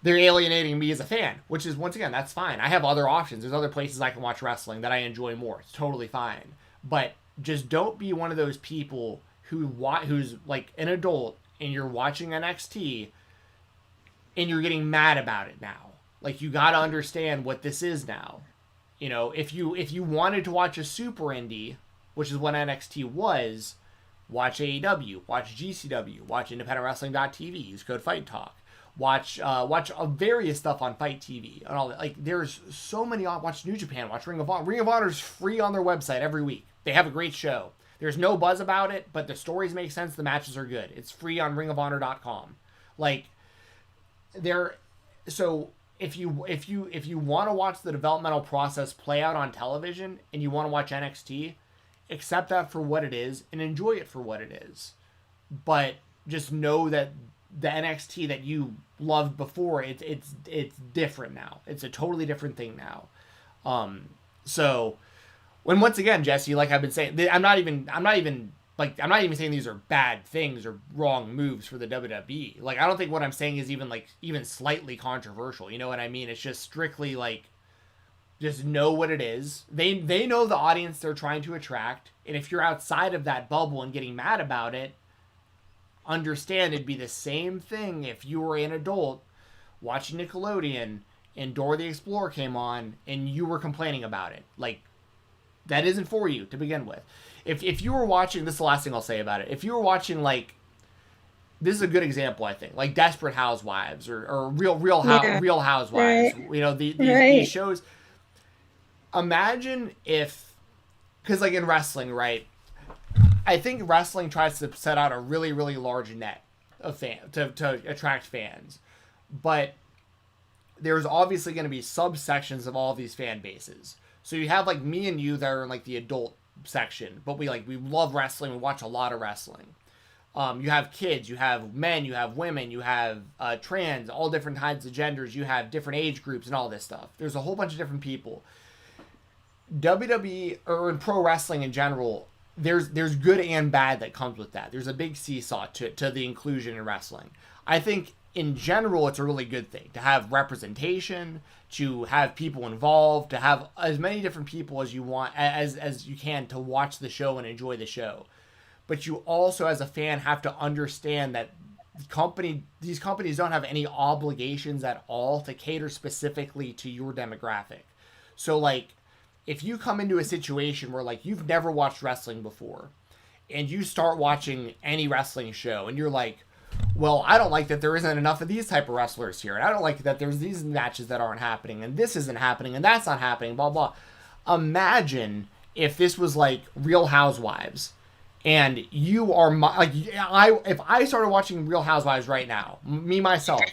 S3: they're alienating me as a fan, which is, once again, that's fine. I have other options. There's other places I can watch wrestling that I enjoy more. It's totally fine. But just don't be one of those people who's like an adult and you're watching NXT and you're getting mad about it now. Like, you got to understand what this is now. You know, if you wanted to watch a super indie, which is what NXT was, watch AEW, watch GCW, watch IndependentWrestling.tv, use code Fight Talk, watch various stuff on Fight TV and all that. Like, there's so many. Watch New Japan, watch Ring of Honor. Ring of Honor is free on their website every week. They have a great show. There's no buzz about it, but the stories make sense. The matches are good. It's free on ringofhonor.com. Like, so if you want to watch the developmental process play out on television and you want to watch NXT, accept that for what it is and enjoy it for what it is. But just know that the NXT that you loved before, it's different now. It's a totally different thing now. So when, once again, Jessi, like I've been saying, I'm not even saying these are bad things or wrong moves for the WWE. Like, I don't think what I'm saying is even slightly controversial. You know what I mean? It's just strictly like, just know what it is. They know the audience they're trying to attract. And if you're outside of that bubble and getting mad about it, understand it'd be the same thing if you were an adult watching Nickelodeon and Dora the Explorer came on and you were complaining about it. Like, that isn't for you to begin with. If you were watching, this is the last thing I'll say about it. If you were watching, like, this is a good example, I think, like Desperate Housewives or Real Housewives, right. You know, these shows. Imagine if, because like in wrestling, right? I think wrestling tries to set out a really, really large net of fans to attract fans, but there's obviously going to be subsections of all of these fan bases. So you have like me and you that are in like the adult section, but we love wrestling. We watch a lot of wrestling. You have kids, you have men, you have women, you have trans, all different kinds of genders. You have different age groups and all this stuff. There's a whole bunch of different people. WWE, or in pro wrestling in general, there's good and bad that comes with that. There's a big seesaw to the inclusion in wrestling. I think in general it's a really good thing to have representation, to have people involved, to have as many different people as you want, as you can, to watch the show and enjoy the show. But you also, as a fan, have to understand that these companies don't have any obligations at all to cater specifically to your demographic. So like, if you come into a situation where like you've never watched wrestling before and you start watching any wrestling show and you're like, well, I don't like that there isn't enough of these type of wrestlers here, and I don't like that there's these matches that aren't happening, and this isn't happening, and that's not happening, blah, blah. Imagine if this was like Real Housewives, and you are if I started watching Real Housewives right now, me, myself,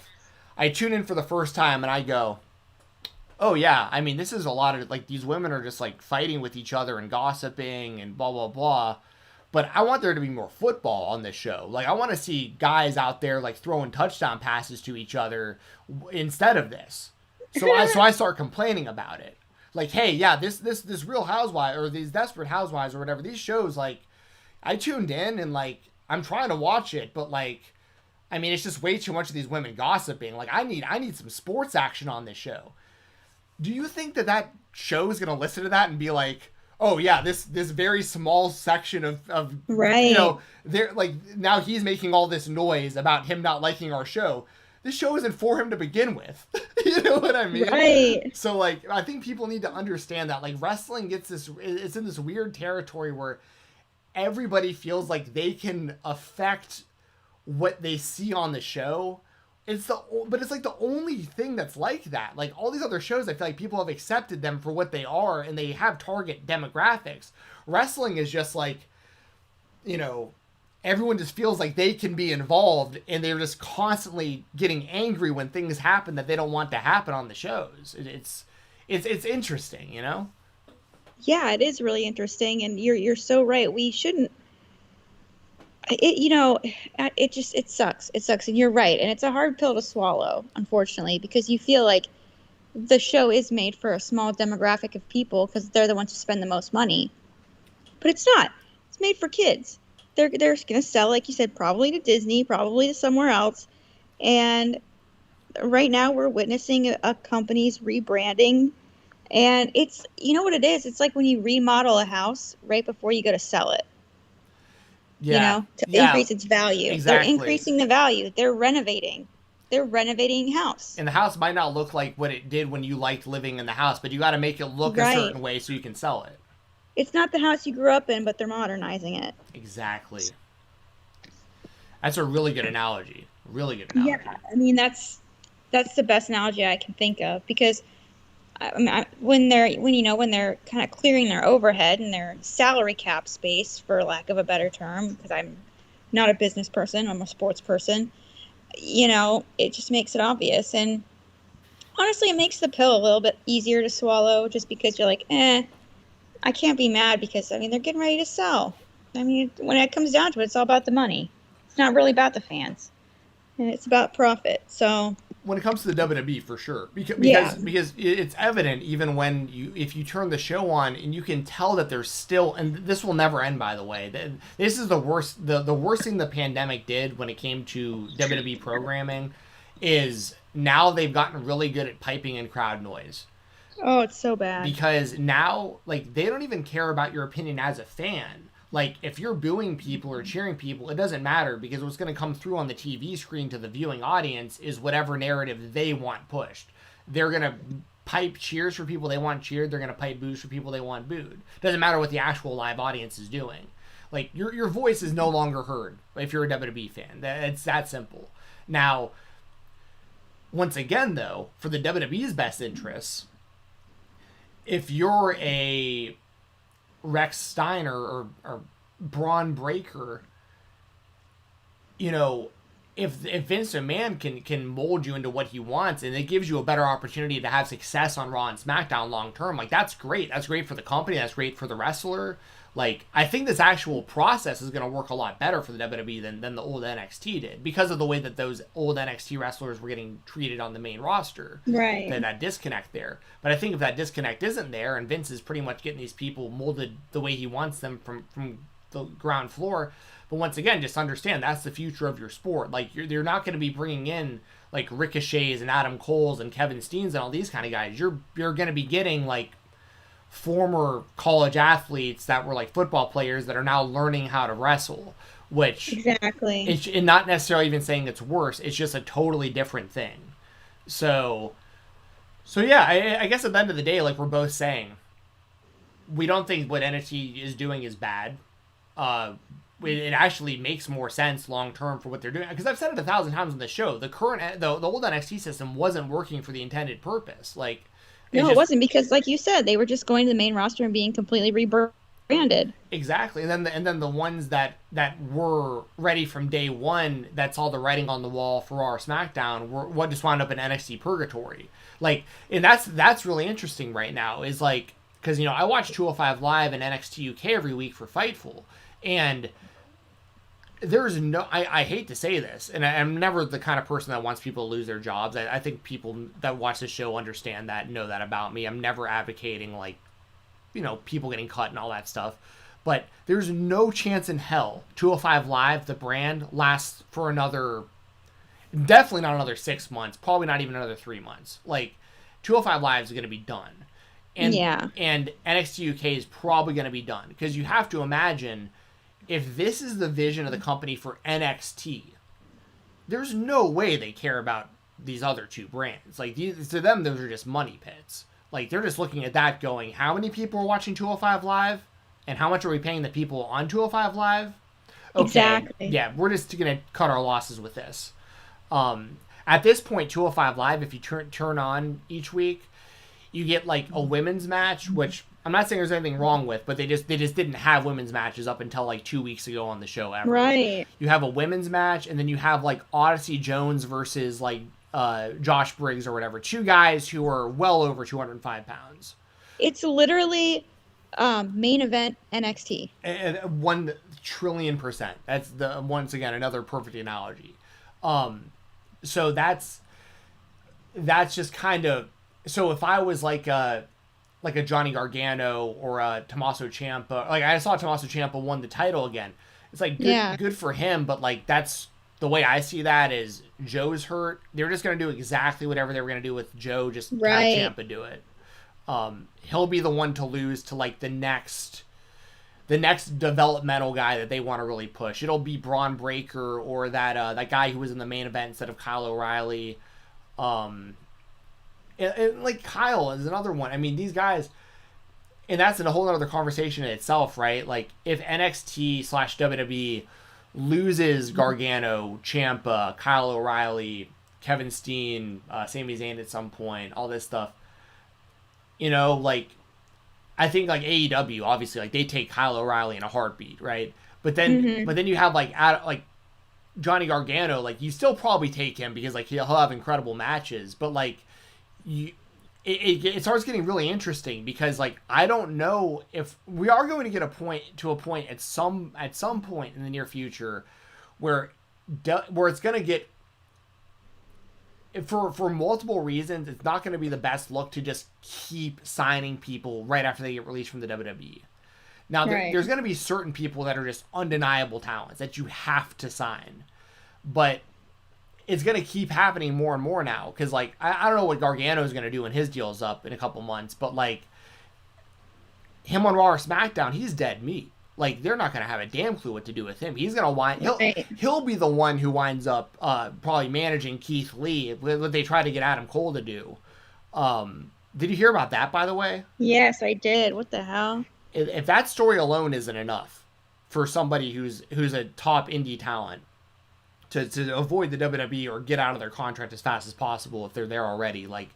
S3: I tune in for the first time, and I go, oh yeah, I mean, this is a lot of, like, these women are just like fighting with each other and gossiping and blah, blah, blah. But I want there to be more football on this show. Like, I want to see guys out there like throwing touchdown passes to each other instead of this. So I start complaining about it. Like, hey, yeah, this Real Housewives or these Desperate Housewives or whatever, these shows, like, I tuned in and like I'm trying to watch it, but like, I mean, it's just way too much of these women gossiping. Like, I need some sports action on this show. Do you think that show is going to listen to that and be like, oh yeah, this very small section of
S4: right,
S3: you know, they're like, now he's making all this noise about him not liking our show. This show isn't for him to begin with. You know what I mean?
S4: Right.
S3: So like, I think people need to understand that like wrestling it's in this weird territory where everybody feels like they can affect what they see on the show. But it's like the only thing that's like that. Like all these other shows, I feel like people have accepted them for what they are and they have target demographics. Wrestling is just like, you know, everyone just feels like they can be involved and they're just constantly getting angry when things happen that they don't want to happen on the shows. It's interesting, you know?
S4: Yeah, it is really interesting, and you're so right. We shouldn't. It sucks. It sucks, and you're right. And it's a hard pill to swallow, unfortunately, because you feel like the show is made for a small demographic of people because they're the ones who spend the most money. But it's not. It's made for kids. They're going to sell, like you said, probably to Disney, probably to somewhere else. And right now we're witnessing a company's rebranding. And it's, you know what it is? It's like when you remodel a house right before you go to sell it.
S3: Yeah.
S4: You know, to increase its value.
S3: Exactly.
S4: They're increasing the value. They're renovating. they're renovating house.
S3: And the house might not look like what it did when you liked living in the house, but you got to make it look a
S4: Right.
S3: certain way so you can sell it.
S4: It's not the house you grew up in, but they're modernizing it.
S3: Exactly. That's a really good analogy. Really good analogy.
S4: Yeah, I mean that's the best analogy I can think of, because when they're kind of clearing their overhead and their salary cap space, for lack of a better term, because I'm not a business person, I'm a sports person. It just makes it obvious, and honestly, it makes the pill a little bit easier to swallow, just because you're like, I can't be mad, because they're getting ready to sell. When it comes down to it, it's all about the money. It's not really about the fans, and it's about profit. So
S3: when it comes to the WWE, for sure, because it's evident even when if you turn the show on, and you can tell that there's still, and this will never end, by the way. This is the worst. The worst thing the pandemic did when it came to WWE programming is now they've gotten really good at piping in crowd noise.
S4: Oh, it's so bad.
S3: Because now, they don't even care about your opinion as a fan. If you're booing people or cheering people, it doesn't matter, because what's going to come through on the TV screen to the viewing audience is whatever narrative they want pushed. They're going to pipe cheers for people they want cheered. They're going to pipe boos for people they want booed. Doesn't matter what the actual live audience is doing. Your voice is no longer heard if you're a WWE fan. It's that simple. Now, once again, though, for the WWE's best interests, if you're a Rex Steiner or Braun Breaker, if Vince McMahon can mold you into what he wants, and it gives you a better opportunity to have success on Raw and SmackDown long term, that's great. That's great for the company. That's great for the wrestler. I think this actual process is going to work a lot better for the WWE than the old NXT did, because of the way that those old NXT wrestlers were getting treated on the main roster.
S4: Right.
S3: That disconnect there. But I think if that disconnect isn't there, and Vince is pretty much getting these people molded the way he wants them from the ground floor, but once again, just understand that's the future of your sport. You're not going to be bringing in Ricochets and Adam Coles and Kevin Steens and all thee kind of guys. You're going to be getting former college athletes that were football players that are now learning how to wrestle, which
S4: exactly,
S3: and not necessarily even saying it's worse. It's just a totally different thing. So yeah, I guess at the end of the day, we're both saying, we don't think what NXT is doing is bad. It actually makes more sense long term for what they're doing, because I've said it 1,000 times on the show. The old NXT system wasn't working for the intended purpose.
S4: It wasn't, because like you said, they were just going to the main roster and being completely rebranded. Exactly.
S3: And then the ones that were ready from day one, that's all the writing on the wall for Raw or SmackDown, what just wound up in NXT purgatory. And that's really interesting right now, is because I watch 205 Live and NXT UK every week for Fightful, and there's no, I hate to say this, and I'm never the kind of person that wants people to lose their jobs. I think people that watch the show understand that, know that about me. I'm never advocating people getting cut and all that stuff. But there's no chance in hell 205 Live, the brand, lasts for definitely not another 6 months, probably not even another 3 months. 205 Live is going to be done. And NXT UK is probably going to be done, because you have to imagine, if this is the vision of the company for NXT, there's no way they care about these other two brands. To them, those are just money pits. They're just looking at that going, how many people are watching 205 Live? And how much are we paying the people on 205 Live? Okay,
S4: exactly.
S3: Yeah, we're just going to cut our losses with this. At this point, 205 Live, if you turn on each week, you get a women's match, which I'm not saying there's anything wrong with, but they just didn't have women's matches up until 2 weeks ago on the show ever.
S4: Right.
S3: You have a women's match, and then you have Odyssey Jones versus Josh Briggs or whatever. Two guys who are well over 205 pounds. It's
S4: literally main event NXT.
S3: 1 trillion %. That's once again another perfect analogy. So that's just kind of, so if I was like a Johnny Gargano or a Tommaso Ciampa, I saw Tommaso Ciampa won the title again. It's good for him, but that's the way I see that is, Joe's hurt. They're just going to do exactly whatever they were going to do with Joe, just have Ciampa do it. He'll be the one to lose to the next the next developmental guy that they want to really push. It'll be Braun Breaker or that guy who was in the main event instead of Kyle O'Reilly. And like Kyle is another one. I mean, these guys, and that's a whole other conversation in itself, right? Like if NXT/WWE loses Gargano, Ciampa, Kyle O'Reilly, Kevin Steen, Sami Zayn at some point, all this stuff, like I think like AEW, obviously, like they take Kyle O'Reilly in a heartbeat, right? But then you have like Johnny Gargano, like you still probably take him because like he'll have incredible matches, but like it starts getting really interesting because like I don't know if we are going to get a point at some point in the near future where it's going to get, for multiple reasons, it's not going to be the best look to just keep signing people right after they get released from the WWE. Now, there's going to be certain people that are just undeniable talents that you have to sign. But it's going to keep happening more and more now. Because, like, I don't know what Gargano is going to do when his deal's up in a couple months. But, like, him on Raw or SmackDown, he's dead meat. Like, they're not going to have a damn clue what to do with him. He's going to he'll be the one who winds up probably managing Keith Lee, what they try to get Adam Cole to do. Did you hear about that, by the way?
S4: Yes, I did. What the hell?
S3: If that story alone isn't enough for somebody who's a top indie talent to avoid the WWE or get out of their contract as fast as possible if they're there already, like,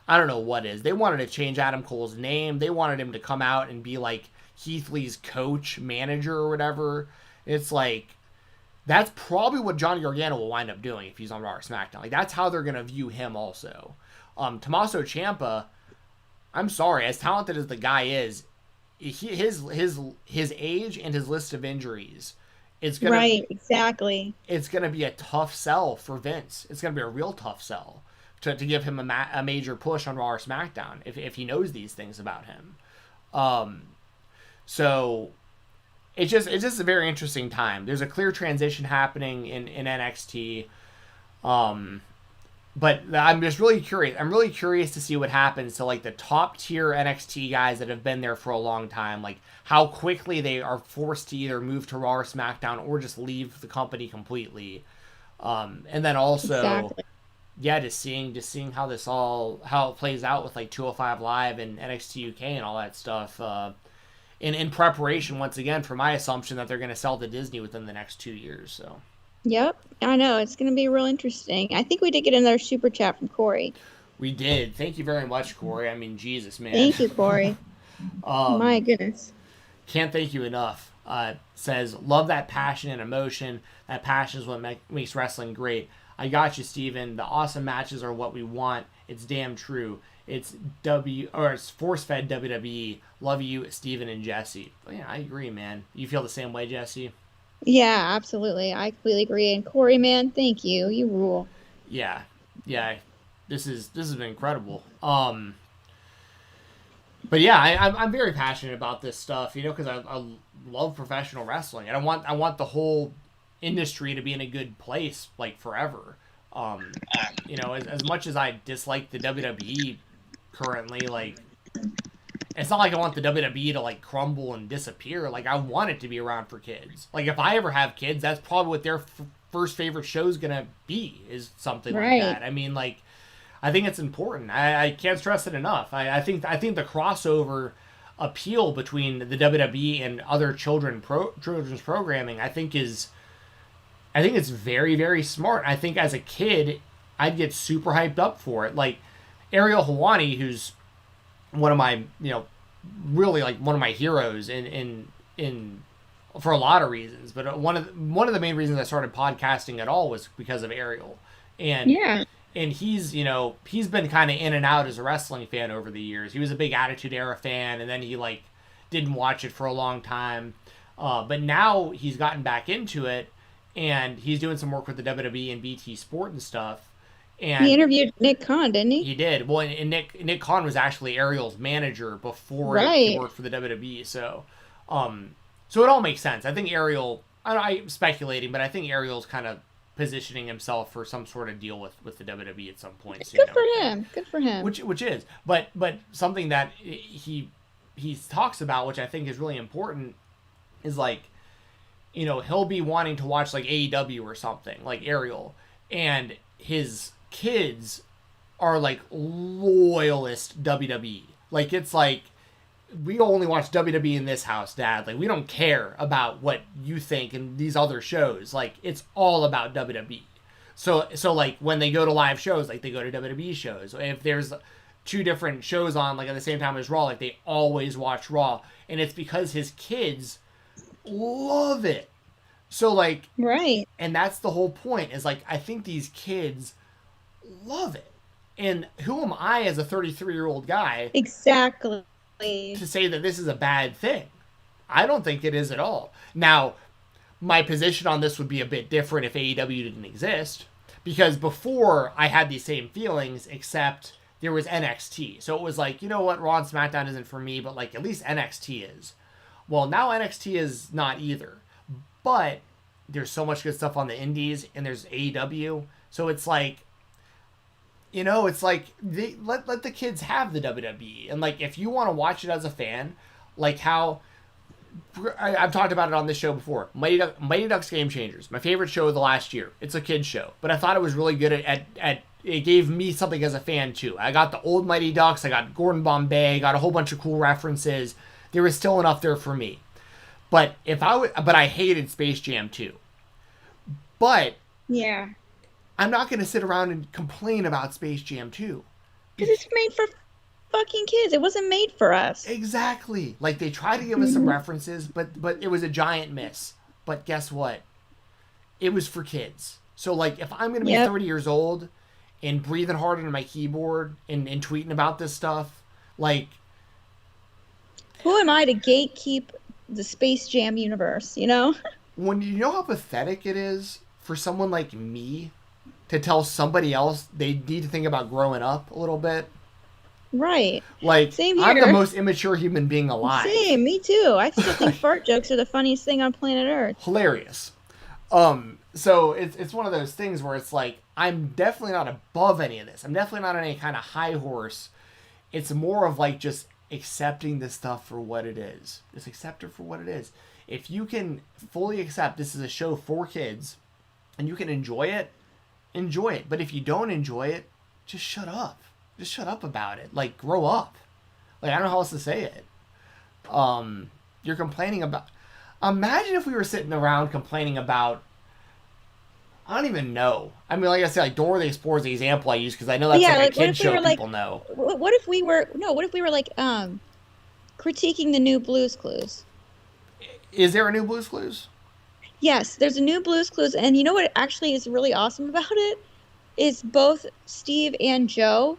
S3: I don't know what is. They wanted to change Adam Cole's name. They wanted him to come out and be like Keith Lee's coach, manager, or whatever. It's like, that's probably what Johnny Gargano will wind up doing if he's on Raw or SmackDown. Like, that's how they're going to view him also. Tommaso Ciampa, I'm sorry, as talented as the guy is, his age and his list of injuries, it's gonna
S4: exactly.
S3: It's gonna be a tough sell for Vince. It's gonna be a real tough sell to give him a major push on Raw or SmackDown if he knows these things about him. So it's just a very interesting time. There's a clear transition happening in NXT. But I'm just really curious. I'm really curious to see what happens to like the top tier NXT guys that have been there for a long time. Like how quickly they are forced to either move to Raw or SmackDown or just leave the company completely. And then also, just seeing how it plays out with like 205 Live and NXT UK and all that stuff. In preparation once again for my assumption that they're going to sell to Disney within the next 2 years. So.
S4: Yep, I know. It's going to be real interesting. I think we did get another super chat from Corey.
S3: We did. Thank you very much, Corey. I mean, Jesus, man.
S4: Thank you, Corey. My goodness.
S3: Can't thank you enough. Says, love that passion and emotion. That passion is what makes wrestling great. I got you, Steven. The awesome matches are what we want. It's damn true. It's force-fed WWE. Love you, Steven and Jessi. But yeah, I agree, man. You feel the same way, Jessi?
S4: Yeah, absolutely. I completely agree. And Corey, man, thank you. You rule.
S3: Yeah. This has been incredible. But yeah, I'm very passionate about this stuff, because I love professional wrestling, and I want the whole industry to be in a good place like forever. As much as I dislike the WWE currently, like, it's not like I want the WWE to like crumble and disappear. Like, I want it to be around for kids. Like, if I ever have kids, that's probably what their first favorite show is gonna be, is something like that. I mean, like, I think it's important. I can't stress it enough. I think the crossover appeal between the WWE and other children's programming, I think it's very, very smart. I think as a kid, I'd get super hyped up for it. Like Ariel Helwani, who's one of my, really like one of my heroes in for a lot of reasons, but one of the main reasons I started podcasting at all was because of Ariel. And he's been kind of in and out as a wrestling fan over the years. He was a big Attitude Era fan, and then he like didn't watch it for a long time. But now he's gotten back into it, and he's doing some work with the WWE and BT Sport and stuff. And
S4: he interviewed Nick Khan, didn't he?
S3: He did. Well, and Nick Khan was actually Ariel's manager before he worked for the WWE. So it all makes sense. I think Ariel, I'm speculating, but I think Ariel's kind of positioning himself for some sort of deal with the WWE at some point.
S4: Good for him. Good for him.
S3: Which is, but something that he talks about, which I think is really important, is like, you know, he'll be wanting to watch like AEW or something, like Ariel, and his kids are like loyalist WWE. Like, it's like, we only watch WWE in this house, Dad. Like, we don't care about what you think in these other shows. Like, it's all about WWE. So like, when they go to live shows, like, they go to WWE shows. If there's 2 different shows on, like, at the same time as Raw, like, they always watch Raw. And it's because his kids love it. So, like...
S4: Right.
S3: And that's the whole point, is, like, I think these kids love it. And who am I as a 33-year-old guy...
S4: Exactly.
S3: ...to say that this is a bad thing? I don't think it is at all. Now, my position on this would be a bit different if AEW didn't exist. Because before, I had these same feelings, except there was NXT. So it was like, you know what, Raw and SmackDown isn't for me, but, like, at least NXT is. Well, now NXT is not either. But there's so much good stuff on the indies, and there's AEW. So it's like, you know, it's like, let the kids have the WWE. And, like, if you want to watch it as a fan, like how... I've talked about it on this show before. Mighty Ducks Game Changers. My favorite show of the last year. It's a kid's show. But I thought it was really good at it gave me something as a fan, too. I got the old Mighty Ducks. I got Gordon Bombay. Got a whole bunch of cool references. There was still enough there for me. But I hated Space Jam 2. But
S4: Yeah.
S3: I'm not going to sit around and complain about Space Jam 2.
S4: Because it's made for fucking kids. It wasn't made for us.
S3: Exactly. Like, they tried to give us some references, but it was a giant miss. But guess what? It was for kids. So, like, if I'm going to be 30 years old and breathing hard into my keyboard and tweeting about this stuff, like...
S4: Who am I to gatekeep the Space Jam universe, you know?
S3: When you know how pathetic it is for someone like me to tell somebody else they need to think about growing up a little bit. Like,
S4: same here.
S3: I'm the most immature human being alive.
S4: Same, me too. I still think fart jokes are the funniest thing on planet Earth.
S3: Hilarious. So it's one of those things where it's like, I'm definitely not above any of this. I'm definitely not on any kind of high horse. It's more of like just accepting this stuff for what it is. Just accept it for what it is. If you can fully accept this is a show for kids and you can enjoy it, enjoy it. But if you don't enjoy it, just shut up. Just shut up about it. Like, grow up. Like, I don't know how else to say it. You're complaining about... Imagine if we were sitting around complaining about... I don't even know. I mean, like I said, like, Dora the Explorer is the example I use because I know that's like a kid show people know.
S4: What if we were like critiquing the new Blue's Clues?
S3: Is there a new Blue's Clues?
S4: Yes, there's a new Blue's Clues, and you know what actually is really awesome about it? Is both Steve and Joe,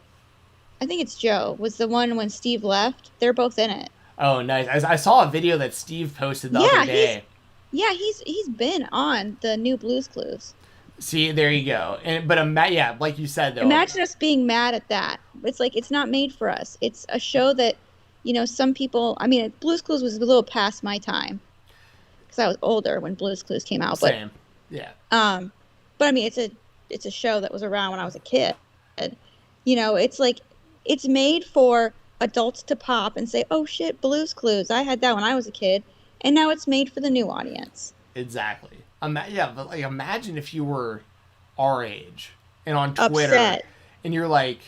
S4: I think it's Joe, was the one when Steve left. They're both in it.
S3: Oh, nice. I saw a video that Steve posted the other day.
S4: He's been on the new Blue's Clues.
S3: See, there you go. But like you said, though.
S4: Imagine us being mad at that. It's like, it's not made for us. It's a show that, you know, some people... I mean, Blue's Clues was a little past my time. Because I was older when Blue's Clues came out.
S3: Same. Yeah.
S4: But I mean, it's a show that was around when I was a kid. You know, it's like, it's made for adults to pop and say, oh shit, Blue's Clues. I had that when I was a kid. And now it's made for the new audience.
S3: Exactly. But like, imagine if you were our age and on Twitter
S4: upset.
S3: And you're like,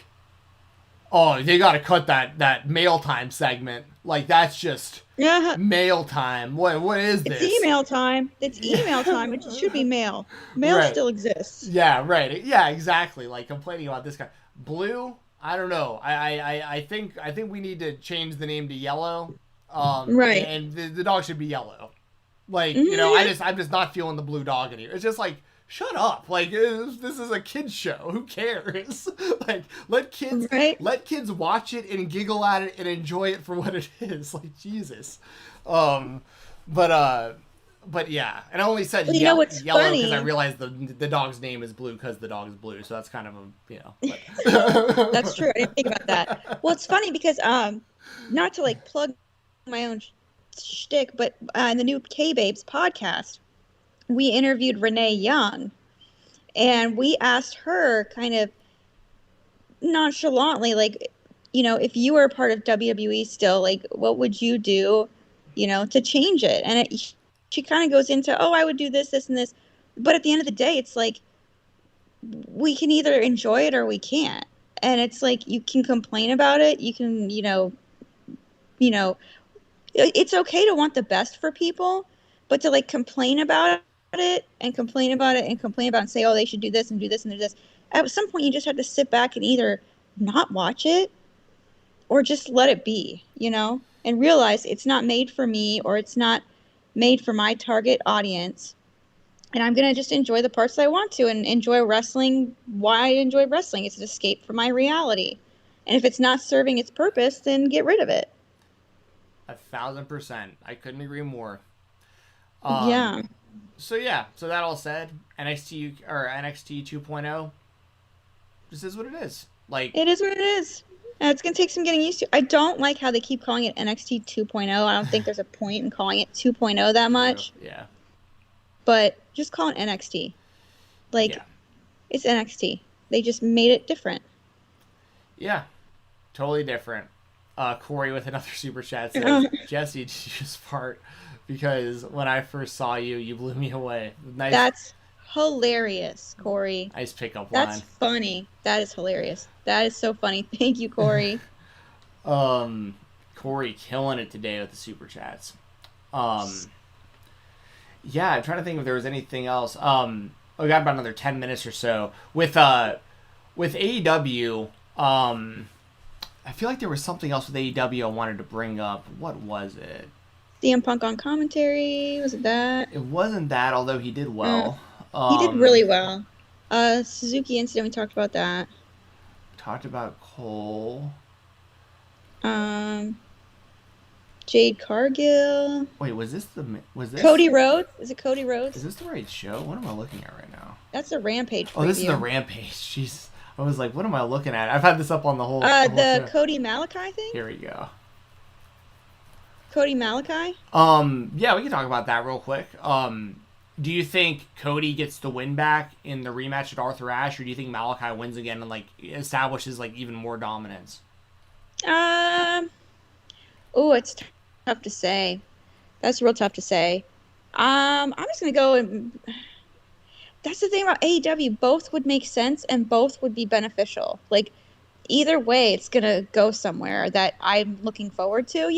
S3: oh, they got to cut that mail time segment. Like, that's just mail time. What is this?
S4: It's email time. It's email time. It should be mail. Mail still exists.
S3: Yeah, right. Yeah, exactly. Like, complaining about this guy. Blue, I don't know. I think we need to change the name to Yellow.
S4: Right.
S3: And the dog should be yellow. Like, you know, I'm just not feeling the blue dog in here. It's just like, shut up. Like, this is a kid's show. Who cares? Like, let kids watch it and giggle at it and enjoy it for what it is. Like, Jesus. But yeah. And I only said yellow because I realized the dog's name is Blue because the dog is blue. So that's kind of a, you know. But.
S4: That's true. I didn't think about that. Well, it's funny because, not to like plug my own shtick, but in the new K-Babes podcast, we interviewed Renee Young, and we asked her kind of nonchalantly, like, you know, if you were a part of WWE still, like, what would you do, you know, to change it? And she kind of goes into, oh, I would do this, this, and this. But at the end of the day, it's like, we can either enjoy it or we can't. And it's like, you can complain about it. You can, it's okay to want the best for people, but to like complain about it and complain about it and complain about it and say, oh, they should do this and do this and do this. At some point, you just have to sit back and either not watch it or just let it be, and realize it's not made for me or it's not made for my target audience. And I'm going to just enjoy the parts that I want to and enjoy wrestling. Why I enjoy wrestling? It's an escape from my reality. And if it's not serving its purpose, then get rid of it.
S3: 1,000%. I couldn't agree more.
S4: Yeah.
S3: So that all said, NXT 2.0 just is what it is. Like,
S4: it is what it is. It's going to take some getting used to. I don't like how they keep calling it NXT 2.0. I don't think there's a point in calling it 2.0 that much.
S3: Yeah.
S4: But just call it NXT. It's NXT. They just made it different.
S3: Yeah. Totally different. Corey with another super chat says, Jessi, did you just fart? Because when I first saw you, you blew me away. Nice.
S4: That's hilarious, Corey.
S3: Nice pickup line.
S4: That's funny. That is hilarious. That is so funny. Thank you, Corey.
S3: Corey killing it today with the super chats. Yeah, I'm trying to think if there was anything else. We got about another 10 minutes or so. With AEW, I feel like there was something else with AEW I wanted to bring up. What was it?
S4: CM Punk on commentary. Was it that?
S3: It wasn't that, although he did well.
S4: He did really well. Suzuki incident, we talked about that.
S3: Talked about Cole.
S4: Jade Cargill.
S3: Wait, was this
S4: Cody Rhodes? Is it Cody Rhodes?
S3: Is this the right show? What am I looking at right now?
S4: That's a Rampage preview.
S3: Oh, this is the Rampage. Jeez. I was like, what am I looking at? I've had this up on the whole...
S4: the Cody Malachi thing?
S3: Here we go.
S4: Cody Malachi?
S3: Yeah, we can talk about that real quick. Do you think Cody gets the win back in the rematch at Arthur Ashe, or do you think Malachi wins again and establishes even more dominance?
S4: It's tough to say. That's real tough to say. I'm just gonna go and. That's the thing about AEW. Both would make sense and both would be beneficial. Like, either way, it's gonna go somewhere that I'm looking forward to.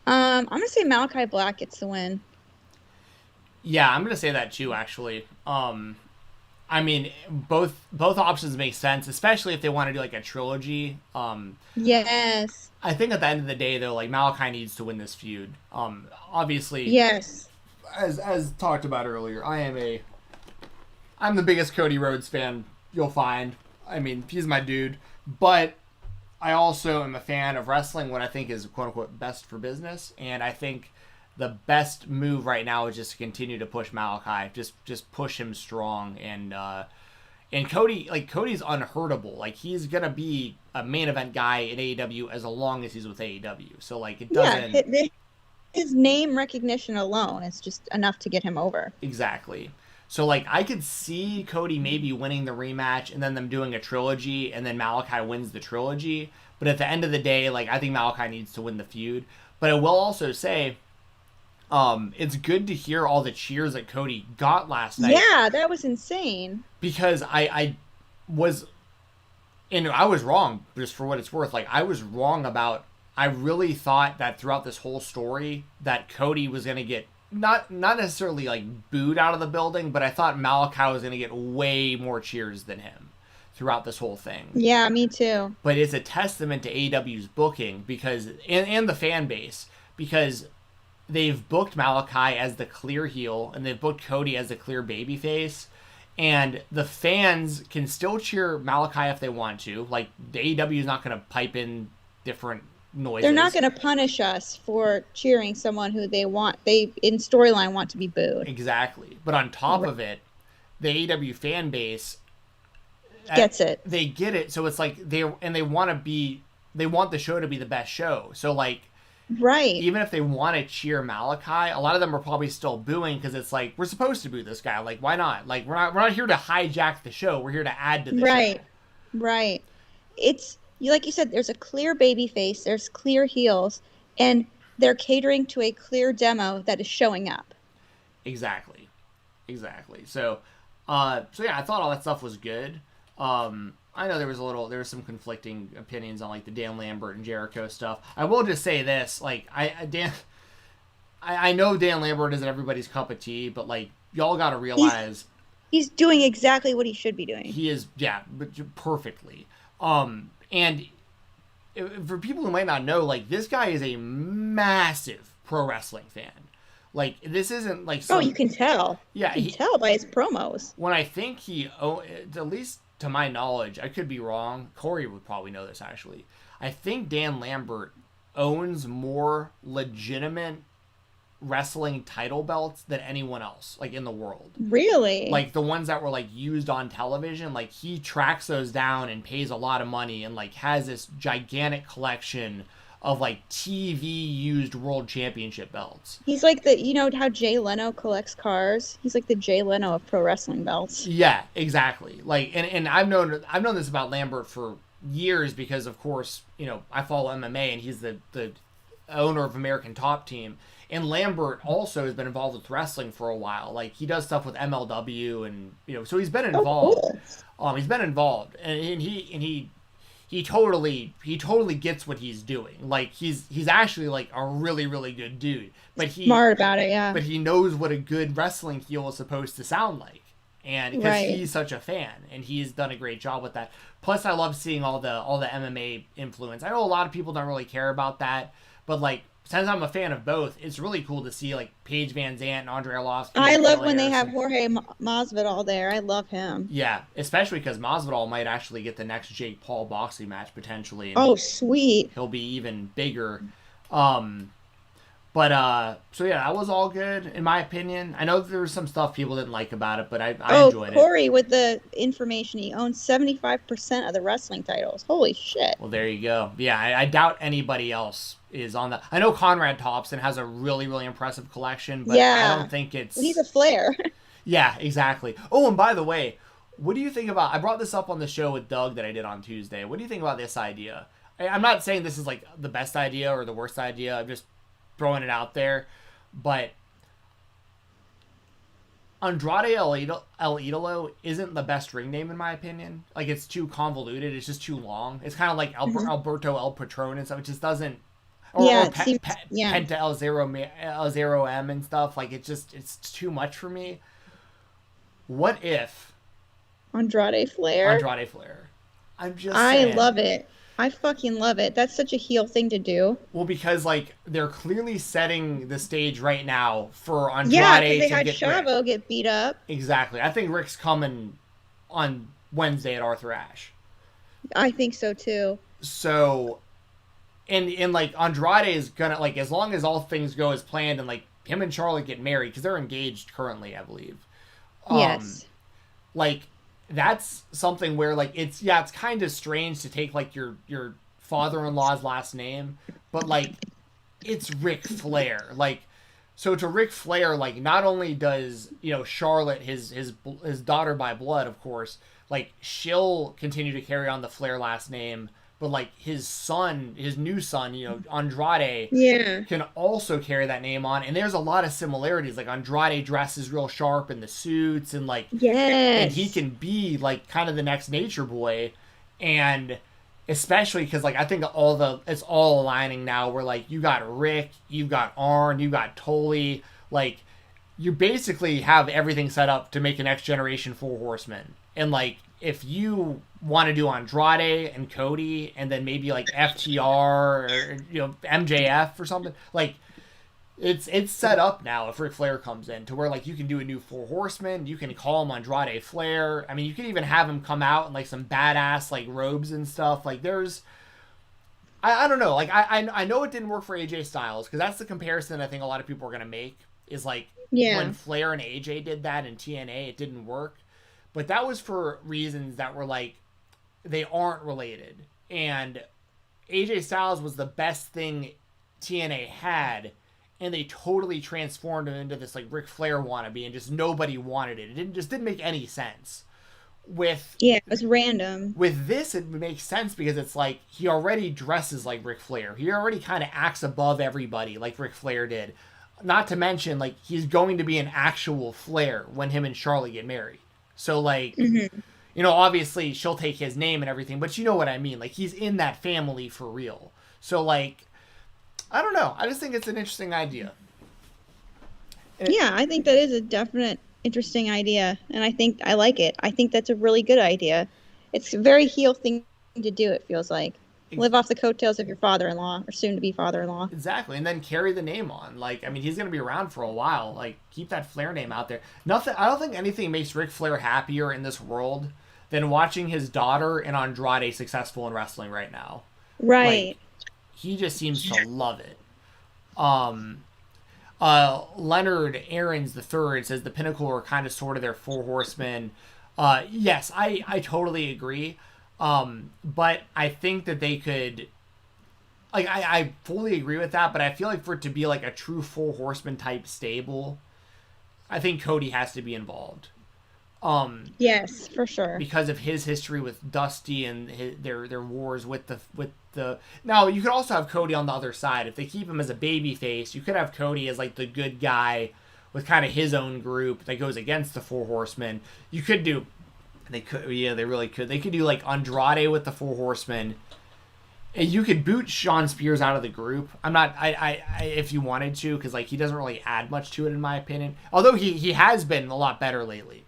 S4: I'm gonna say Malachi Black gets the win.
S3: Yeah, I'm gonna say that too. Actually, I mean, both options make sense, especially if they want to do a trilogy.
S4: Yes.
S3: I think at the end of the day, though, Malachi needs to win this feud. Obviously.
S4: Yes.
S3: As talked about earlier, I'm the biggest Cody Rhodes fan you'll find. I mean, he's my dude, but I also am a fan of wrestling what I think is quote unquote best for business, and I think the best move right now is just to continue to push Malachi, just push him strong, and Cody's unhurtable. He's gonna be a main event guy in AEW as long as he's with AEW. So it doesn't.
S4: Yeah, his name recognition alone is just enough to get him over.
S3: Exactly. So I could see Cody maybe winning the rematch and then them doing a trilogy and then Malachi wins the trilogy. But at the end of the day, I think Malachi needs to win the feud. But I will also say, it's good to hear all the cheers that Cody got last night.
S4: Yeah, that was insane.
S3: Because I was wrong, just for what it's worth. I was wrong about, I really thought that throughout this whole story that Cody was going to get, not necessarily booed out of the building, but I thought Malachi was going to get way more cheers than him throughout this whole thing.
S4: Yeah, me too.
S3: But it's a testament to AEW's booking because and the fan base, because they've booked Malachi as the clear heel and they've booked Cody as the clear babyface, and the fans can still cheer Malachi if they want to. The AEW is not going to pipe in different noises.
S4: They're not going to punish us for cheering someone who they in storyline want to be booed.
S3: Exactly. But on top of it, the AEW fan base
S4: gets it.
S3: They get it. So it's they want the show to be the best show. So
S4: right.
S3: Even if they want to cheer Malachi, a lot of them are probably still booing because it's we're supposed to boo this guy. Why not? We're not here to hijack the show. We're here to add to the show.
S4: Right. It's like you said, there's a clear baby face, there's clear heels, and they're catering to a clear demo that is showing up.
S3: Exactly. So, yeah, I thought all that stuff was good. I know there was some conflicting opinions on like the Dan Lambert and Jericho stuff. I will just say this, like I know Dan Lambert isn't everybody's cup of tea, but like y'all got to realize
S4: he's doing exactly what he should be doing.
S3: He is, yeah, but perfectly. And for people who might not know, like this guy is a massive pro wrestling fan. Like this isn't like
S4: you can tell.
S3: Yeah,
S4: you can tell by his promos.
S3: When I think at least to my knowledge, I could be wrong. Corey would probably know this actually. I think Dan Lambert owns more legitimate wrestling title belts than anyone else, like in the world.
S4: Really?
S3: Like the ones that were like used on television, like he tracks those down and pays a lot of money and like has this gigantic collection of like TV used world championship belts.
S4: He's like how Jay Leno collects cars? He's like the Jay Leno of pro wrestling belts.
S3: Yeah, exactly. Like and I've known this about Lambert for years because of course, I follow MMA and he's the owner of American Top Team. And Lambert also has been involved with wrestling for a while. Like he does stuff with MLW and so he's been involved.
S4: Oh, cool.
S3: He's been involved and he totally gets what he's doing. Like he's actually like a really, really good dude. But
S4: smart about it, yeah.
S3: But he knows what a good wrestling heel is supposed to sound like. And because he's such a fan and he's done a great job with that. Plus I love seeing all the MMA influence. I know a lot of people don't really care about that, but like since I'm a fan of both, it's really cool to see like Paige Van Zant and Andre Arlovski.
S4: I love when they have Jorge Masvidal there. I love him.
S3: Yeah, especially because Masvidal might actually get the next Jake Paul boxing match potentially.
S4: Oh, sweet.
S3: He'll be even bigger. So yeah, that was all good in my opinion. I know there was some stuff people didn't like about it, but I enjoyed it.
S4: Corey with the information, he owns 75% of the wrestling titles. Holy shit.
S3: Well, there you go. Yeah, I doubt anybody else is on that. I know Conrad Thompson has a really, really impressive collection, but I don't think it's...
S4: He's a flair.
S3: Yeah, exactly. Oh, and by the way, what do you think about... I brought this up on the show with Doug that I did on Tuesday. What do you think about this idea? I'm not saying this is like the best idea or the worst idea. I'm just throwing it out there. But Andrade El Idolo isn't the best ring name in my opinion. Like it's too convoluted. It's just too long. It's kind of like Alberto El Patron and stuff. It just doesn't. Penta El Zero M and stuff. Like it's too much for me. What if
S4: Andrade Flair?
S3: I'm just saying.
S4: I love it. I fucking love it. That's such a heel thing to do.
S3: Well, because like they're clearly setting the stage right now for Andrade
S4: they had Chavo get beat up.
S3: Exactly. I think Rick's coming on Wednesday at Arthur Ashe.
S4: I think so too.
S3: So, and like Andrade is gonna like as long as all things go as planned and like him and Charlotte get married because they're engaged currently, I believe.
S4: Yes.
S3: Like. That's something where like it's kind of strange to take like your father-in-law's last name, but like it's Ric Flair. Like so to Ric Flair, like not only does Charlotte his daughter by blood, of course, like she'll continue to carry on the Flair last name, but like his new son, Andrade, can also carry that name on. And there's a lot of similarities. Like Andrade dresses real sharp in the suits and like, and he can be like kind of the next Nature Boy. And especially because like, I think it's all aligning now where like you got Rick, you've got Arn, you got Tully, like you basically have everything set up to make a next generation Four Horsemen. And like, if you want to do Andrade and Cody and then maybe like FTR or MJF or something, like it's set up now if Ric Flair comes in to where like you can do a new Four Horsemen, you can call him Andrade Flair. I mean, you can even have him come out in like some badass like robes and stuff. Like there's I don't know, like I know it didn't work for AJ Styles because that's the comparison I think a lot of people are gonna make is like when Flair and AJ did that in TNA, it didn't work. But that was for reasons that were like, they aren't related. And AJ Styles was the best thing TNA had, and they totally transformed him into this like Ric Flair wannabe, and just nobody wanted it. It just didn't make any sense.
S4: Yeah, it was random.
S3: With this, it makes sense because it's like he already dresses like Ric Flair. He already kind of acts above everybody like Ric Flair did. Not to mention, like, he's going to be an actual Flair when him and Charlotte get married. So, like, obviously she'll take his name and everything, but you know what I mean. Like, he's in that family for real. So, like, I don't know. I just think it's an interesting idea.
S4: Yeah, I think that is a definite interesting idea, and I like it. I think that's a really good idea. It's a very heel thing to do, it feels like. Live off the coattails of your father-in-law, or soon-to-be father-in-law.
S3: Exactly, and then carry the name on. Like, I mean, he's going to be around for a while. Like, keep that Flair name out there. I don't think anything makes Ric Flair happier in this world than watching his daughter and Andrade successful in wrestling right now.
S4: Right.
S3: Like, he just seems to love it. Leonard Aarons III says the Pinnacle are kind of sort of their four horsemen. Yes, I totally agree. But I think that they could, like, I fully agree with that, but I feel like for it to be like a true four horseman type stable, I think Cody has to be involved.
S4: Yes, for sure.
S3: Because of his history with Dusty and their wars with the. Now you could also have Cody on the other side. If they keep him as a baby face, you could have Cody as like the good guy with kind of his own group that goes against the four horsemen. You could do. They could, yeah, they really could. They could do like Andrade with the four horsemen. And you could boot Shawn Spears out of the group. If you wanted to, because like he doesn't really add much to it in my opinion. Although he has been a lot better lately.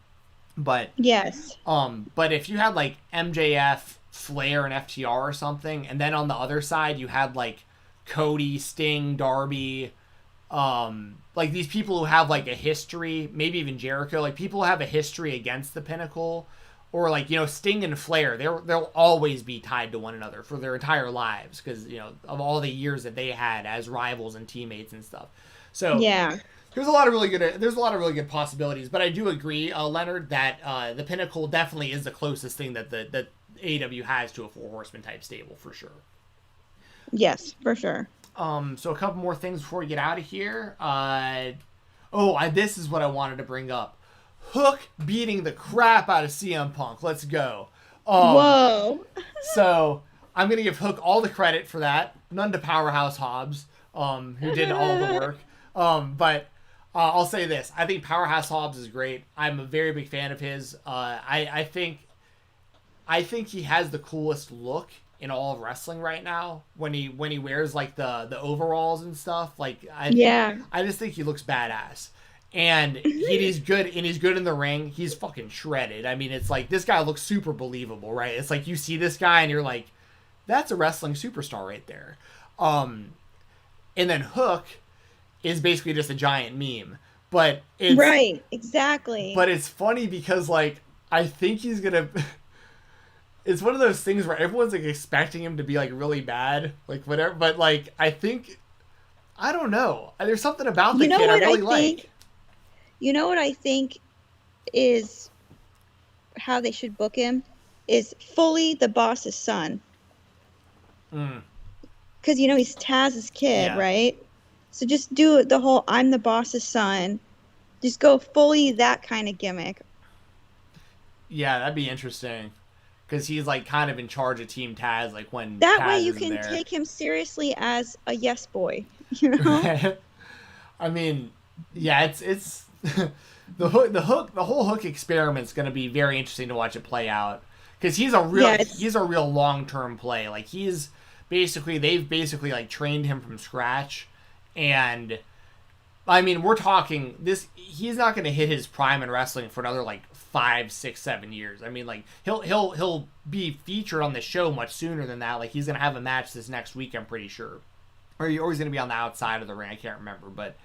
S3: But
S4: yes.
S3: But if you had like MJF, Flair, and FTR or something, and then on the other side you had like Cody, Sting, Darby, like these people who have like a history, maybe even Jericho, like people who have a history against the Pinnacle. Or like, Sting and Flair, they'll always be tied to one another for their entire lives because, of all the years that they had as rivals and teammates and stuff. So
S4: yeah,
S3: there's a lot of really good possibilities. But I do agree, Leonard, that the Pinnacle definitely is the closest thing that that AEW has to a four horseman type stable for sure.
S4: Yes, for sure.
S3: So a couple more things before we get out of here. This is what I wanted to bring up. Hook beating the crap out of CM Punk. Let's go.
S4: Whoa.
S3: So I'm going to give Hook all the credit for that. None to Powerhouse Hobbs, who did all the work. But I'll say this. I think Powerhouse Hobbs is great. I'm a very big fan of his. I think he has the coolest look in all of wrestling right now when he wears like the overalls and stuff. Like I just think he looks badass. And he's good in the ring. He's fucking shredded. I mean, it's like this guy looks super believable, right? It's like you see this guy and you're like, that's a wrestling superstar right there. And then Hook is basically just a giant meme. But it's
S4: right, exactly.
S3: But it's funny because like I think he's gonna it's one of those things where everyone's like expecting him to be like really bad, like whatever, but like I don't know. There's something about the kid I really like.
S4: You know what I think is how they should book him is fully the boss's son. Because, he's Taz's kid, right? So just do the whole I'm the boss's son. Just go fully that kind of gimmick.
S3: Yeah, that'd be interesting. Because he's like kind of in charge of Team Taz, like when
S4: that
S3: Taz
S4: way you can take him seriously as a yes boy.
S3: I mean, yeah, it's the whole Hook experiment's going to be very interesting to watch it play out because he's a real long-term play. Like they've basically like trained him from scratch, and I mean we're talking this. He's not going to hit his prime in wrestling for another like 5, 6, 7 years. I mean like he'll be featured on the show much sooner than that. Like he's going to have a match this next week, I'm pretty sure, or he's going to be on the outside of the ring. I can't remember, but.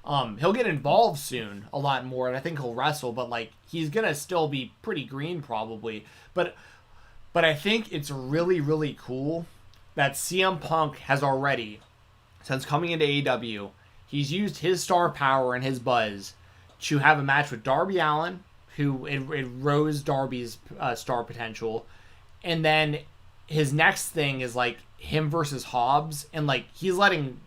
S3: He'll get involved soon a lot more, and I think he'll wrestle, but like he's gonna still be pretty green probably. But I think it's really, really cool that CM Punk has already, since coming into AEW, he's used his star power and his buzz to have a match with Darby Allin, who it rose Darby's star potential, and then his next thing is like him versus Hobbs, and like he's letting